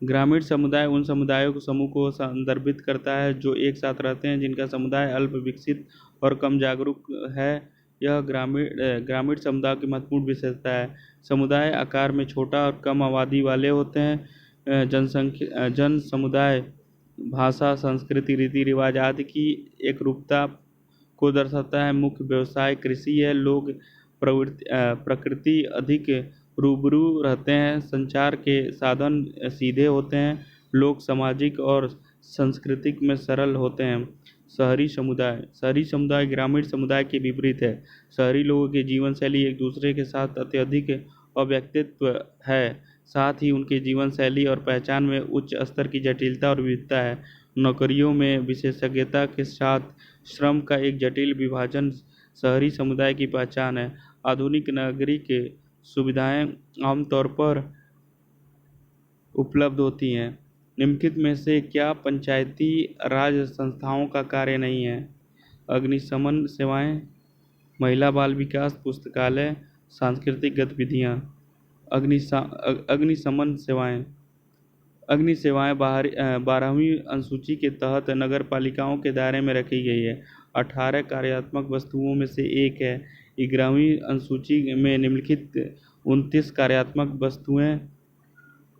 ग्रामीण समुदाय उन समुदायों के समूह को संदर्भित करता है जो एक साथ रहते हैं, जिनका समुदाय अल्प विकसित और कम जागरूक है। यह ग्रामीण समुदाय की महत्वपूर्ण विशेषता है। समुदाय आकार में छोटा और कम आबादी वाले होते हैं। जन समुदाय भाषा, संस्कृति, रीति रिवाज आदि की एकरूपता को दर्शाता है। मुख्य व्यवसाय कृषि है। लोग प्रकृति अधिक रूबरू रहते हैं। संचार के साधन सीधे होते हैं। लोग सामाजिक और सांस्कृतिक में सरल होते हैं। शहरी समुदाय ग्रामीण समुदाय के विपरीत है। शहरी लोगों की जीवन शैली एक दूसरे के साथ अत्यधिक अव्यक्तित्व है। साथ ही उनकी जीवन शैली और पहचान में उच्च स्तर की जटिलता और विविधता है। नौकरियों में विशेषज्ञता के साथ श्रम का एक जटिल विभाजन शहरी समुदाय की पहचान है। आधुनिक नागरिक सुविधाएं आमतौर पर उपलब्ध होती हैं। निम्नलिखित में से क्या पंचायती राज संस्थाओं का कार्य नहीं है? अग्निशमन सेवाएं, महिला बाल विकास, पुस्तकालय, सांस्कृतिक गतिविधियां। अग्निशमन सेवाएं 12वीं अनुसूची के तहत नगर पालिकाओं के दायरे में रखी गई है। 18 कार्यात्मक वस्तुओं में से एक है। 11वीं अनुसूची में निम्नलिखित 29 कार्यात्मक वस्तुएं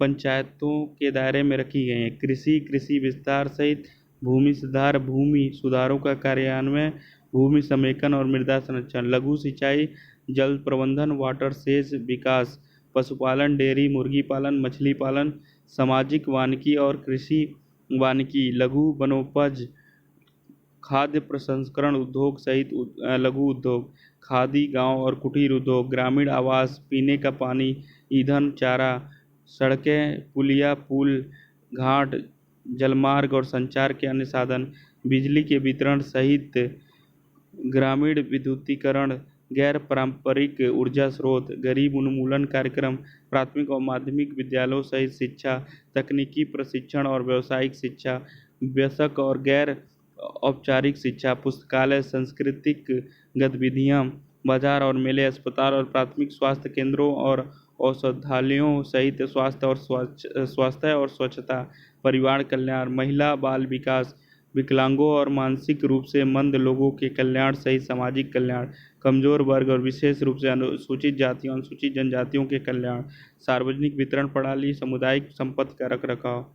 पंचायतों के दायरे में रखी गई हैं। कृषि विस्तार सहित भूमि सुधार, भूमि सुधारों का कार्यान्वयन, भूमि समेकन और मृदा संरक्षण, लघु सिंचाई, जल प्रबंधन, वाटरशेड विकास, पशुपालन, डेयरी, मुर्गी पालन, मछली पालन, सामाजिक वानिकी और कृषि वानिकी, लघु वनोपज, खाद्य प्रसंस्करण उद्योग सहित लघु उद्योग, खादी, गांव और कुटीर उद्योग, ग्रामीण आवास, पीने का पानी, ईंधन, चारा, सड़कें, पुलिया, पुल, घाट, जलमार्ग और संचार के अन्य साधन, बिजली के वितरण सहित ग्रामीण विद्युतीकरण, गैर पारंपरिक ऊर्जा स्रोत, गरीब उन्मूलन कार्यक्रम, प्राथमिक और माध्यमिक विद्यालयों सहित शिक्षा, तकनीकी प्रशिक्षण और व्यावसायिक शिक्षा, वयस्क और गैर औपचारिक शिक्षा, पुस्तकालय, सांस्कृतिक गतिविधियां, बाजार और मेले, अस्पताल और प्राथमिक स्वास्थ्य केंद्रों और औषधालयों सहित स्वास्थ्य और स्वच्छता, परिवार कल्याण, महिला बाल विकास, विकलांगों और मानसिक रूप से मंद लोगों के कल्याण सहित सामाजिक कल्याण, कमजोर वर्ग और विशेष रूप से अनुसूचित जातियों अनुसूचित जनजातियों के कल्याण, सार्वजनिक वितरण प्रणाली, सामुदायिक संपत्ति का रखरखाव।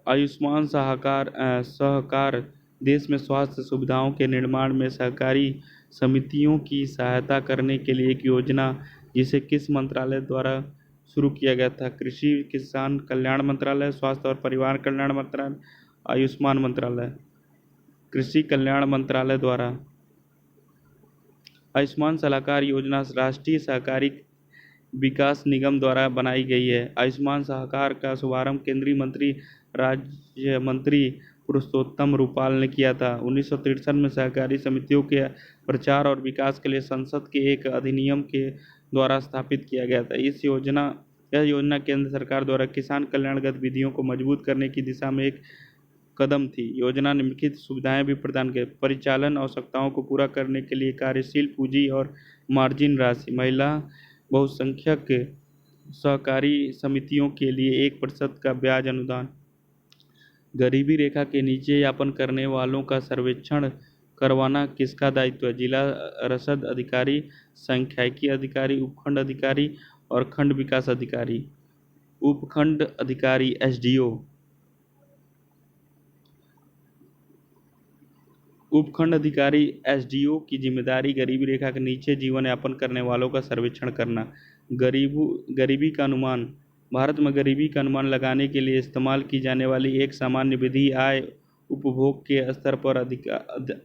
आयुष्मान सहकार देश में स्वास्थ्य सुविधाओं के निर्माण में सहकारी समितियों की सहायता करने के लिए एक योजना, जिसे किस मंत्रालय द्वारा शुरू किया गया था? कृषि किसान कल्याण मंत्रालय, स्वास्थ्य और परिवार कल्याण मंत्रालय, आयुष्मान मंत्रालय। कृषि कल्याण मंत्रालय द्वारा। आयुष्मान सलाहकार योजना राष्ट्रीय सहकारी विकास निगम द्वारा बनाई गई है। आयुष्मान सहकार का शुभारंभ केंद्रीय मंत्री राज्य मंत्री पुरुषोत्तम रूपाल ने किया था। 1963 में सहकारी समितियों के प्रचार और विकास के लिए संसद के एक अधिनियम के द्वारा स्थापित किया गया था। यह योजना केंद्र सरकार द्वारा किसान कल्याण गतिविधियों को मजबूत करने की दिशा में एक कदम थी। योजना निम्नलिखित सुविधाएं भी प्रदान की: परिचालन आवश्यकताओं को पूरा करने के लिए कार्यशील पूंजी और मार्जिन राशि, महिला बहुसंख्यक सहकारी समितियों के लिए 1% का ब्याज अनुदान, गरीबी रेखा के नीचे यापन करने वालों का सर्वेक्षण करवाना किसका दायित्व है? जिला रसद अधिकारी, सांख्यिकी अधिकारी, उपखंड अधिकारी और खंड विकास अधिकारी। उपखंड अधिकारी एसडीओ। उपखंड अधिकारी एसडीओ की जिम्मेदारी गरीबी रेखा के नीचे जीवन यापन करने वालों का सर्वेक्षण करना। गरीबी का अनुमान। भारत में गरीबी का अनुमान लगाने के लिए इस्तेमाल की जाने वाली एक सामान्य विधि आय उपभोग के स्तर पर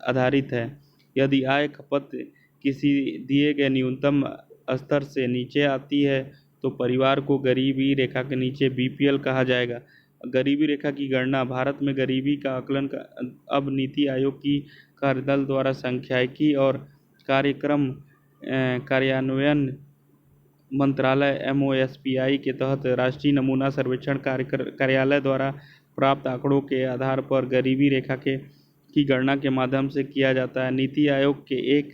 आधारित है। यदि आय खपत किसी दिए गए न्यूनतम स्तर से नीचे आती है तो परिवार को गरीबी रेखा के नीचे बीपीएल कहा जाएगा। गरीबी रेखा की गणना। भारत में गरीबी का आकलन अब नीति आयोग की कार्यदल द्वारा सांख्यिकी और कार्यक्रम कार्यान्वयन मंत्रालय एमओएसपीआई के तहत राष्ट्रीय नमूना सर्वेक्षण कार्यालय द्वारा प्राप्त आंकड़ों के आधार पर गरीबी रेखा की गणना के माध्यम से किया जाता है। नीति आयोग के एक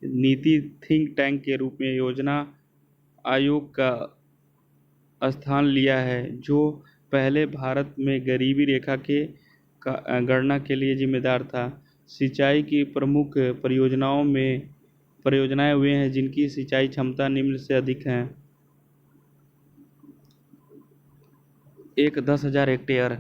नीति थिंक टैंक के रूप में योजना आयोग का स्थान लिया है, जो पहले भारत में गरीबी रेखा के गणना के लिए जिम्मेदार था। सिंचाई की प्रमुख परियोजनाएं वे हैं जिनकी सिंचाई क्षमता निम्न से अधिक है। 10,000 हेक्टेयर।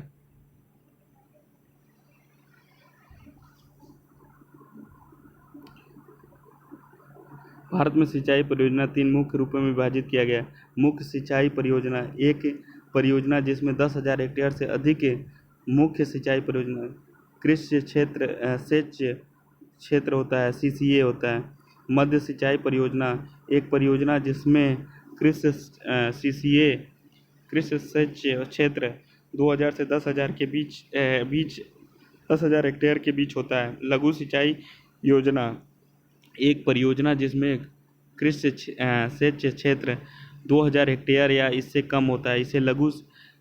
भारत में सिंचाई परियोजना 3 मुख्य रूपों में विभाजित किया गया है। मुख्य सिंचाई परियोजना। एक परियोजना जिसमें 10,000 हेक्टेयर से अधिक मुख्य सिंचाई परियोजना कृषि क्षेत्र होता है, सीसीए होता है। मध्य सिंचाई परियोजना। एक परियोजना जिसमें कृषि क्षेत्र 2,000 से 10,000 के बीच 10,000 हेक्टेयर के बीच होता है। लघु सिंचाई योजना। एक परियोजना जिसमें कृषि क्षेत्र 2,000 हेक्टेयर या इससे कम होता है, इसे लघु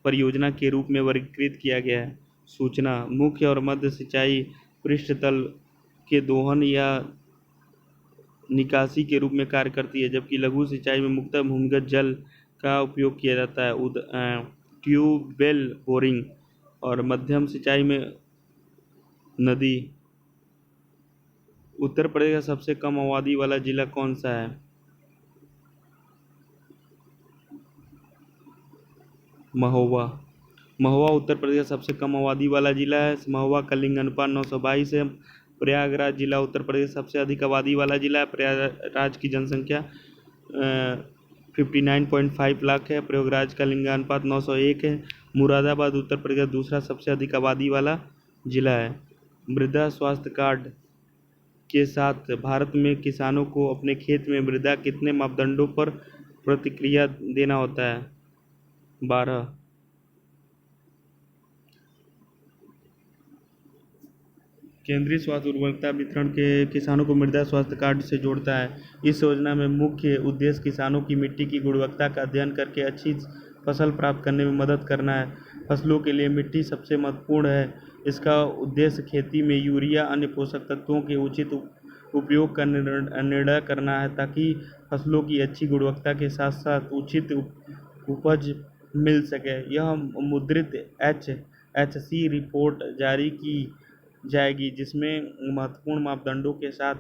परियोजना के रूप में वर्गीकृत किया गया है। सूचना। मुख्य और मध्य सिंचाई पृष्ठतल के दोहन या निकासी के रूप में कार्य करती है, जबकि लघु सिंचाई में मुख्यतः भूमिगत जल का उपयोग किया जाता है, ट्यूबवेल बोरिंग, और मध्यम सिंचाई में नदी। उत्तर प्रदेश का सबसे कम आबादी वाला जिला कौन सा है? महोबा। महोबा उत्तर प्रदेश का सबसे कम आबादी वाला जिला है। महोबा का लिंग अनुपात 922 है। प्रयागराज जिला उत्तर प्रदेश सबसे अधिक आबादी वाला जिला है। प्रयागराज की जनसंख्या 59.5 लाख है। प्रयागराज का लिंगानुपात 901 है। मुरादाबाद उत्तर प्रदेश दूसरा सबसे अधिक आबादी वाला जिला है। मृदा स्वास्थ्य कार्ड के साथ भारत में किसानों को अपने खेत में मृदा कितने मापदंडों पर प्रतिक्रिया देना होता है? 12। केंद्रीय स्वास्थ्य उर्वरकता वितरण के किसानों को मृदा स्वास्थ्य कार्ड से जोड़ता है। इस योजना में मुख्य उद्देश्य किसानों की मिट्टी की गुणवत्ता का अध्ययन करके अच्छी फसल प्राप्त करने में मदद करना है। फसलों के लिए मिट्टी सबसे महत्वपूर्ण है। इसका उद्देश्य खेती में यूरिया अन्य पोषक तत्वों के उचित उपयोग का निर्णय करना है ताकि फसलों की अच्छी गुणवत्ता के साथ साथ उचित उपज मिल सके। यह मुद्रित HHC रिपोर्ट जारी की जाएगी जिसमें महत्वपूर्ण मापदंडों के साथ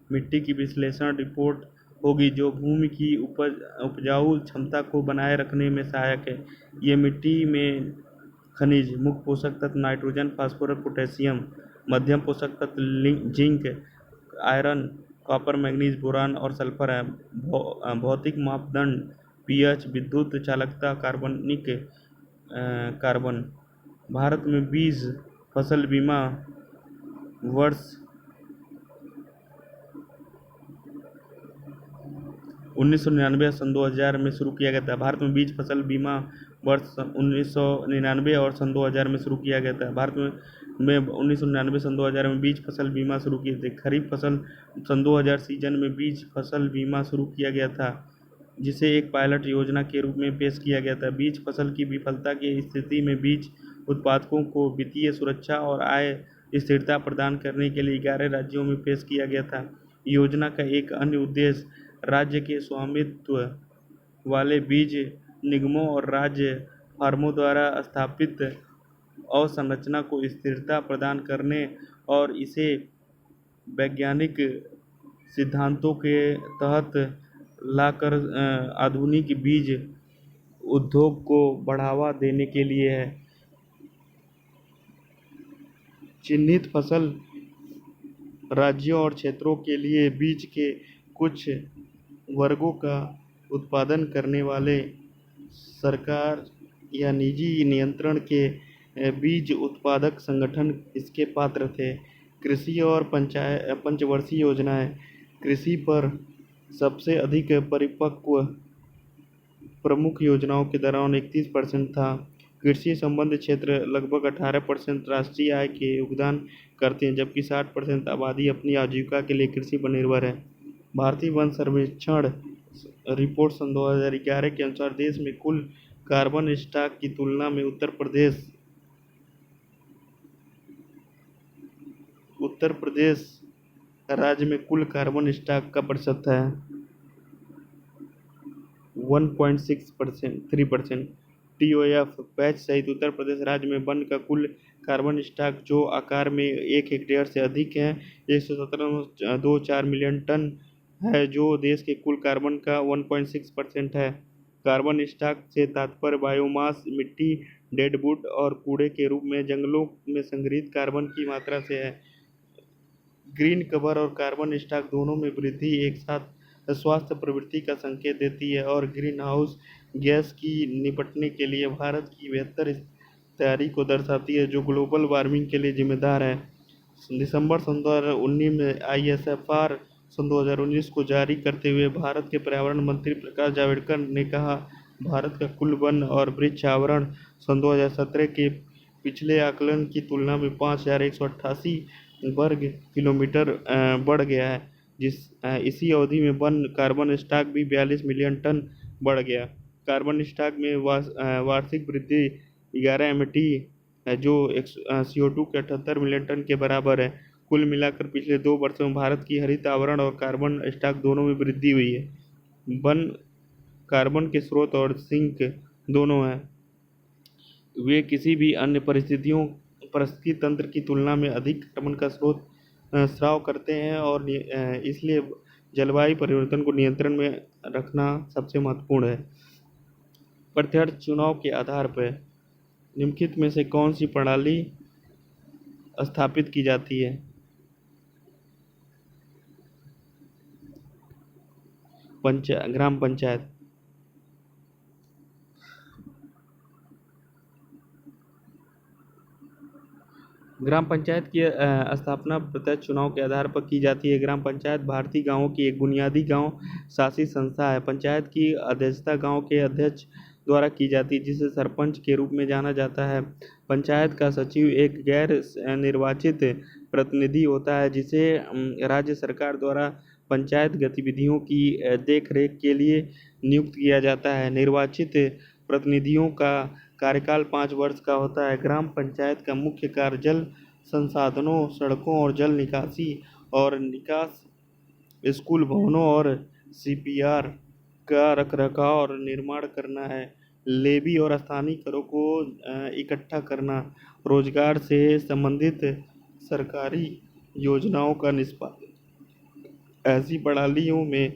मिट्टी की विश्लेषण रिपोर्ट होगी जो भूमि की उपजाऊ क्षमता को बनाए रखने में सहायक है। ये मिट्टी में खनिज, मुख्य पोषक तत्व नाइट्रोजन, फास्फोरस, पोटेशियम, मध्यम पोषक तत्व zinc, iron, copper, manganese, boron और सल्फर है। भौतिक मापदंड pH, विद्युत चालकता, कार्बन। भारत में 20 फसल बीमा वर्ष 1999 सन 2000 में शुरू किया गया था। भारत में 20 फसल बीमा वर्ष 1999 और सन 2000 में शुरू किया गया था। भारत में 1999 सन 2000 में 20 फसल बीमा शुरू किए थे। खरीफ फसल सन 2000 सीजन में 20 फसल बीमा शुरू किया गया था जिसे एक पायलट योजना के रूप में पेश किया गया था। बीज फसल की विफलता की स्थिति में बीज उत्पादकों को वित्तीय सुरक्षा और आय स्थिरता प्रदान करने के लिए 11 राज्यों में पेश किया गया था। योजना का एक अन्य उद्देश्य राज्य के स्वामित्व वाले बीज निगमों और राज्य फार्मों द्वारा स्थापित अवसंरचना को स्थिरता प्रदान करने और इसे वैज्ञानिक सिद्धांतों के तहत लाकर आधुनिक बीज उद्योग को बढ़ावा देने के लिए है। चिन्हित फसल राज्यों और क्षेत्रों के लिए बीज के कुछ वर्गों का उत्पादन करने वाले सरकार या निजी नियंत्रण के बीज उत्पादक संगठन इसके पात्र थे। कृषि और पंचवर्षीय योजनाएं कृषि पर सबसे अधिक परिपक्व प्रमुख योजनाओं के दौरान 31% था। कृषि संबंधित क्षेत्र लगभग 18% राष्ट्रीय आय के योगदान करते हैं जबकि 60% आबादी अपनी आजीविका के लिए कृषि पर निर्भर है। भारतीय वन सर्वेक्षण रिपोर्ट सन 2011 के अनुसार देश में कुल कार्बन स्टॉक की तुलना में उत्तर प्रदेश राज्य में कुल कार्बन स्टॉक का प्रतिशत है 1.3%। TOF पैच सहित उत्तर प्रदेश राज्य में वन का कुल कार्बन स्टॉक जो आकार में 1 हेक्टेयर से अधिक है 117.24 मिलियन टन है जो देश के कुल कार्बन का 1.6% है। कार्बन स्टॉक से तात्पर्य बायोमास, मिट्टी, डेडवुड और कूड़े के रूप में जंगलों में संग्रहित कार्बन की मात्रा से है। ग्रीन कवर और कार्बन स्टॉक दोनों में वृद्धि एक साथ स्वास्थ्य प्रवृत्ति का संकेत देती है और ग्रीन हाउस गैस की निपटने के लिए भारत की बेहतर तैयारी को दर्शाती है जो ग्लोबल वार्मिंग के लिए जिम्मेदार है। दिसंबर सन 2019 में ISFR सन 2019 को जारी करते हुए भारत के पर्यावरण मंत्री प्रकाश जावड़ेकर ने कहा, भारत का कुल वन और वृक्ष आवरण सन 2017 के पिछले आकलन की तुलना में 5188 वर्ग किलोमीटर बढ़ गया है। इसी अवधि में वन कार्बन स्टॉक भी 42 मिलियन टन बढ़ गया। कार्बन स्टॉक में वार्षिक वृद्धि 11 MT है जो CO2 के 78 मिलियन टन के बराबर है। कुल मिलाकर पिछले 2 वर्षों में भारत की हरित आवरण और कार्बन स्टॉक दोनों में वृद्धि हुई है। वन कार्बन के स्रोत और सिंक दोनों हैं। वे किसी भी अन्य पारिस्थितिकी तंत्र की तुलना में अधिक कार्बन का स्राव करते हैं और इसलिए जलवायु परिवर्तन को नियंत्रण में रखना सबसे महत्वपूर्ण है। प्रत्यक्ष चुनाव के आधार पर निम्नलिखित में से कौन सी प्रणाली स्थापित की जाती है? ग्राम पंचायत। ग्राम पंचायत की स्थापना प्रत्यक्ष चुनाव के आधार पर की जाती है। ग्राम पंचायत भारतीय गांवों की एक बुनियादी गांव शासी संस्था है। पंचायत की अध्यक्षता गांव के अध्यक्ष द्वारा की जाती है जिसे सरपंच के रूप में जाना जाता है। पंचायत का सचिव एक गैर निर्वाचित प्रतिनिधि होता है जिसे राज्य सरकार द्वारा पंचायत गतिविधियों की देखरेख के लिए नियुक्त किया जाता है। निर्वाचित प्रतिनिधियों का कार्यकाल 5 वर्ष का होता है। ग्राम पंचायत का मुख्य कार्य जल संसाधनों, सड़कों और जल निकासी और निकास स्कूल भवनों और सीपीआर का रखरखाव और निर्माण करना है। लेवी और स्थानीय करों को इकट्ठा करना, रोजगार से संबंधित सरकारी योजनाओं का निष्पादन। ऐसी प्रणालियों में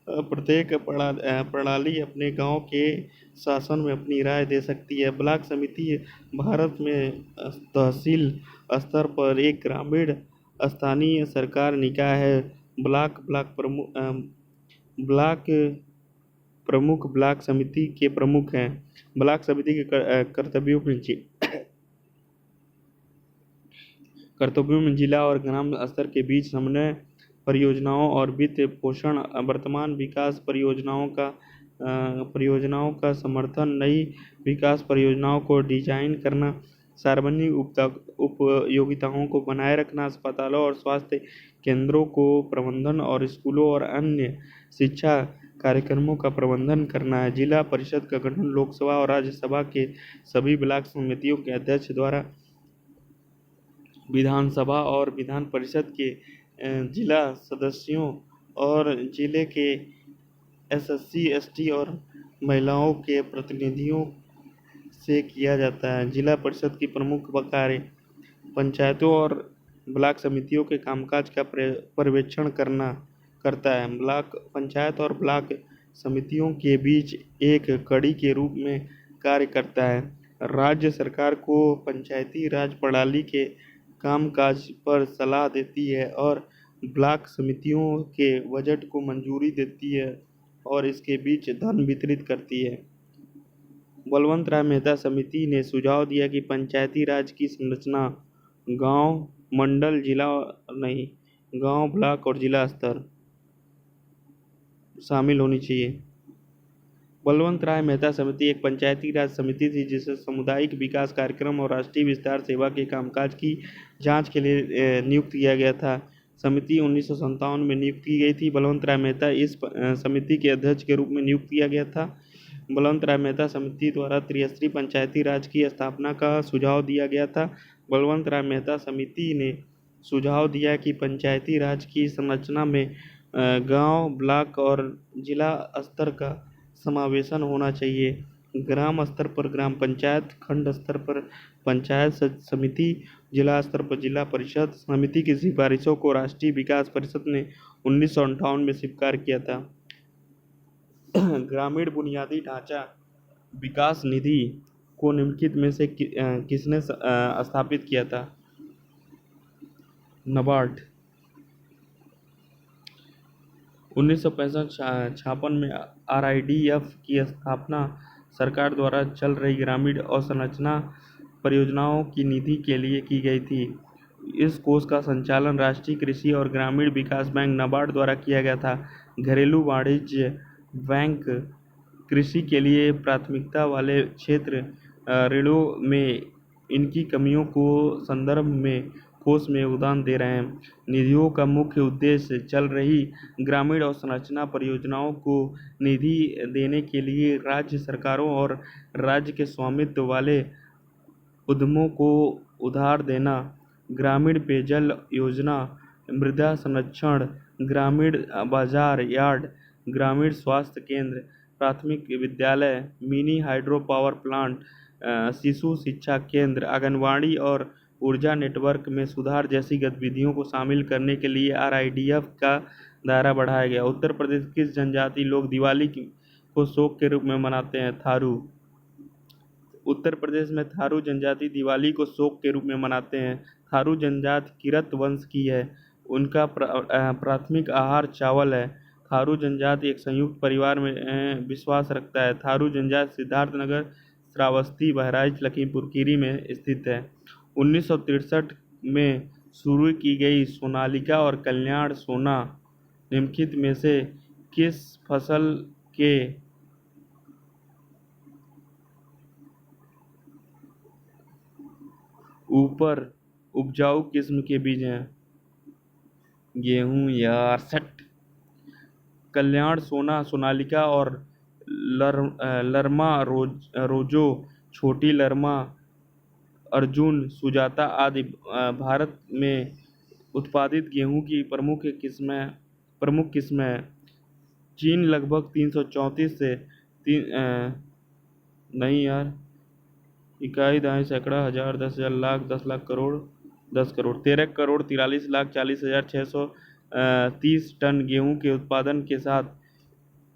प्रत्येक प्रणाली अपने गांव के शासन में अपनी राय दे सकती है। ब्लॉक समिति भारत में तहसील स्तर पर एक ग्रामीण स्थानीय सरकार निकाय है। ब्लॉक प्रमुख ब्लॉक समिति के प्रमुख हैं। ब्लॉक समिति के कर्तव्यों में जिला और ग्राम स्तर के बीच समन्वय, परियोजनाओं और वित्त पोषण, वर्तमान विकास परियोजनाओं का समर्थन, नई विकास परियोजनाओं को डिजाइन करना, सार्वजनिक उपयोगिताओं को बनाए रखना, अस्पतालों और स्वास्थ्य केंद्रों को प्रबंधन और स्कूलों और अन्य शिक्षा कार्यक्रमों का प्रबंधन करना है। जिला परिषद का गठन लोकसभा और राज्यसभा के सभी ब्लॉक समितियों के अध्यक्ष द्वारा विधानसभा और विधान परिषद के जिला सदस्यों और जिले के एससी, एसटी और महिलाओं के प्रतिनिधियों से किया जाता है। जिला परिषद की प्रमुख कार्य पंचायतों और ब्लॉक समितियों के कामकाज का पर्यवेक्षण करता है। ब्लॉक पंचायत और ब्लॉक समितियों के बीच एक कड़ी के रूप में कार्य करता है। राज्य सरकार को पंचायती राज प्रणाली के कामकाज पर सलाह देती है और ब्लॉक समितियों के बजट को मंजूरी देती है और इसके बीच धन वितरित करती है। बलवंत राय मेहता समिति ने सुझाव दिया कि पंचायती राज की संरचना गांव, मंडल, गांव, ब्लॉक और जिला स्तर शामिल होनी चाहिए। बलवंत राय मेहता समिति एक पंचायती राज समिति थी जिसे सामुदायिक विकास कार्यक्रम और राष्ट्रीय विस्तार सेवा के कामकाज की जांच के लिए नियुक्त किया गया था। समिति 1957 में नियुक्त की गई थी। बलवंत राय मेहता इस समिति के अध्यक्ष के रूप में नियुक्त किया गया था। बलवंत राय मेहता समिति द्वारा त्रिस्तरीय पंचायती राज की स्थापना का सुझाव दिया गया था। बलवंत राय मेहता समिति ने सुझाव दिया कि पंचायती राज की संरचना में गांव, ब्लॉक और जिला स्तर का समावेशन होना चाहिए। ग्राम स्तर पर ग्राम पंचायत, खंड स्तर पर पंचायत समिति, जिला स्तर पर जिला परिषद। समिति की सिफारिशों को राष्ट्रीय विकास परिषद ने 1958 में स्वीकार किया था। ग्रामीण बुनियादी ढांचा विकास निधि को निम्नलिखित में से किसने स्थापित किया था? नाबार्ड। 1965 में RIDF की स्थापना सरकार द्वारा चल रही ग्रामीण अवसंरचना परियोजनाओं की निधि के लिए की गई थी। इस कोष का संचालन राष्ट्रीय कृषि और ग्रामीण विकास बैंक नाबार्ड द्वारा किया गया था। घरेलू वाणिज्य बैंक कृषि के लिए प्राथमिकता वाले क्षेत्र ऋणों में इनकी कमियों को संदर्भ में कोष में योगदान दे रहे हैं। निधियों का मुख्य उद्देश्य चल रही ग्रामीण अवसंरचना परियोजनाओं को निधि देने के लिए राज्य सरकारों और राज्य के स्वामित्व वाले उद्यमों को उधार देना, ग्रामीण पेयजल योजना, मृदा संरक्षण, ग्रामीण बाजार यार्ड, ग्रामीण स्वास्थ्य केंद्र, प्राथमिक विद्यालय, मिनी हाइड्रो पावर प्लांट, शिशु शिक्षा केंद्र, आंगनबाड़ी और ऊर्जा नेटवर्क में सुधार जैसी गतिविधियों को शामिल करने के लिए RIDF का दायरा बढ़ाया गया। उत्तर प्रदेश किस जनजाति लोग दिवाली को शोक के रूप में मनाते हैं? थारू। उत्तर प्रदेश में थारू जनजाति दिवाली को शोक के रूप में मनाते हैं। थारू जनजाति किरत वंश की है। उनका प्राथमिक आहार चावल है। थारू जनजाति एक संयुक्त परिवार में विश्वास रखता है। थारू जनजाति सिद्धार्थनगर, श्रावस्ती, बहराइच, लखीमपुर खीरी में स्थित है। 1963 में शुरू की गई सोनालिका और कल्याण सोना निम्नलिखित में से किस फसल के ऊपर उपजाऊ किस्म के बीज हैं? गेहूं यार सट। कल्याण सोना, सोनालिका और लरमा रोजो, छोटी लरमा, अर्जुन, सुजाता आदि भारत में उत्पादित गेहूं की प्रमुख किस्में प्रमुख किस्में हैं। चीन लगभग 334 से नहीं यार, इकाई, दहाई, सैकड़ा, हजार, 10,000, लाख, 10 लाख, करोड़, 10 करोड़, 13,43,46,630 टन गेहूं के उत्पादन के साथ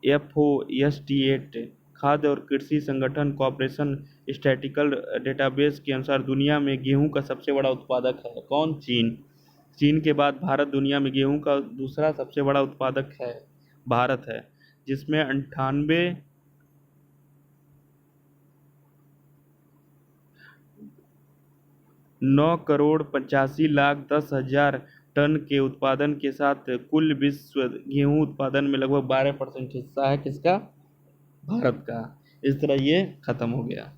FOST8 खाद्य और कृषि संगठन कॉरपोरेशन स्टैटिस्टिकल डेटाबेस के अनुसार दुनिया में गेहूं का सबसे बड़ा उत्पादक है कौन? चीन। चीन के बाद भारत दुनिया में गेहूं का दूसरा सबसे बड़ा उत्पादक है, भारत है, जिसमें 9,85,10,000 टन के उत्पादन के साथ कुल विश्व गेहूं उत्पादन में लगभग 12% हिस्सा है किसका? भारत का। इस तरह ये खत्म हो गया।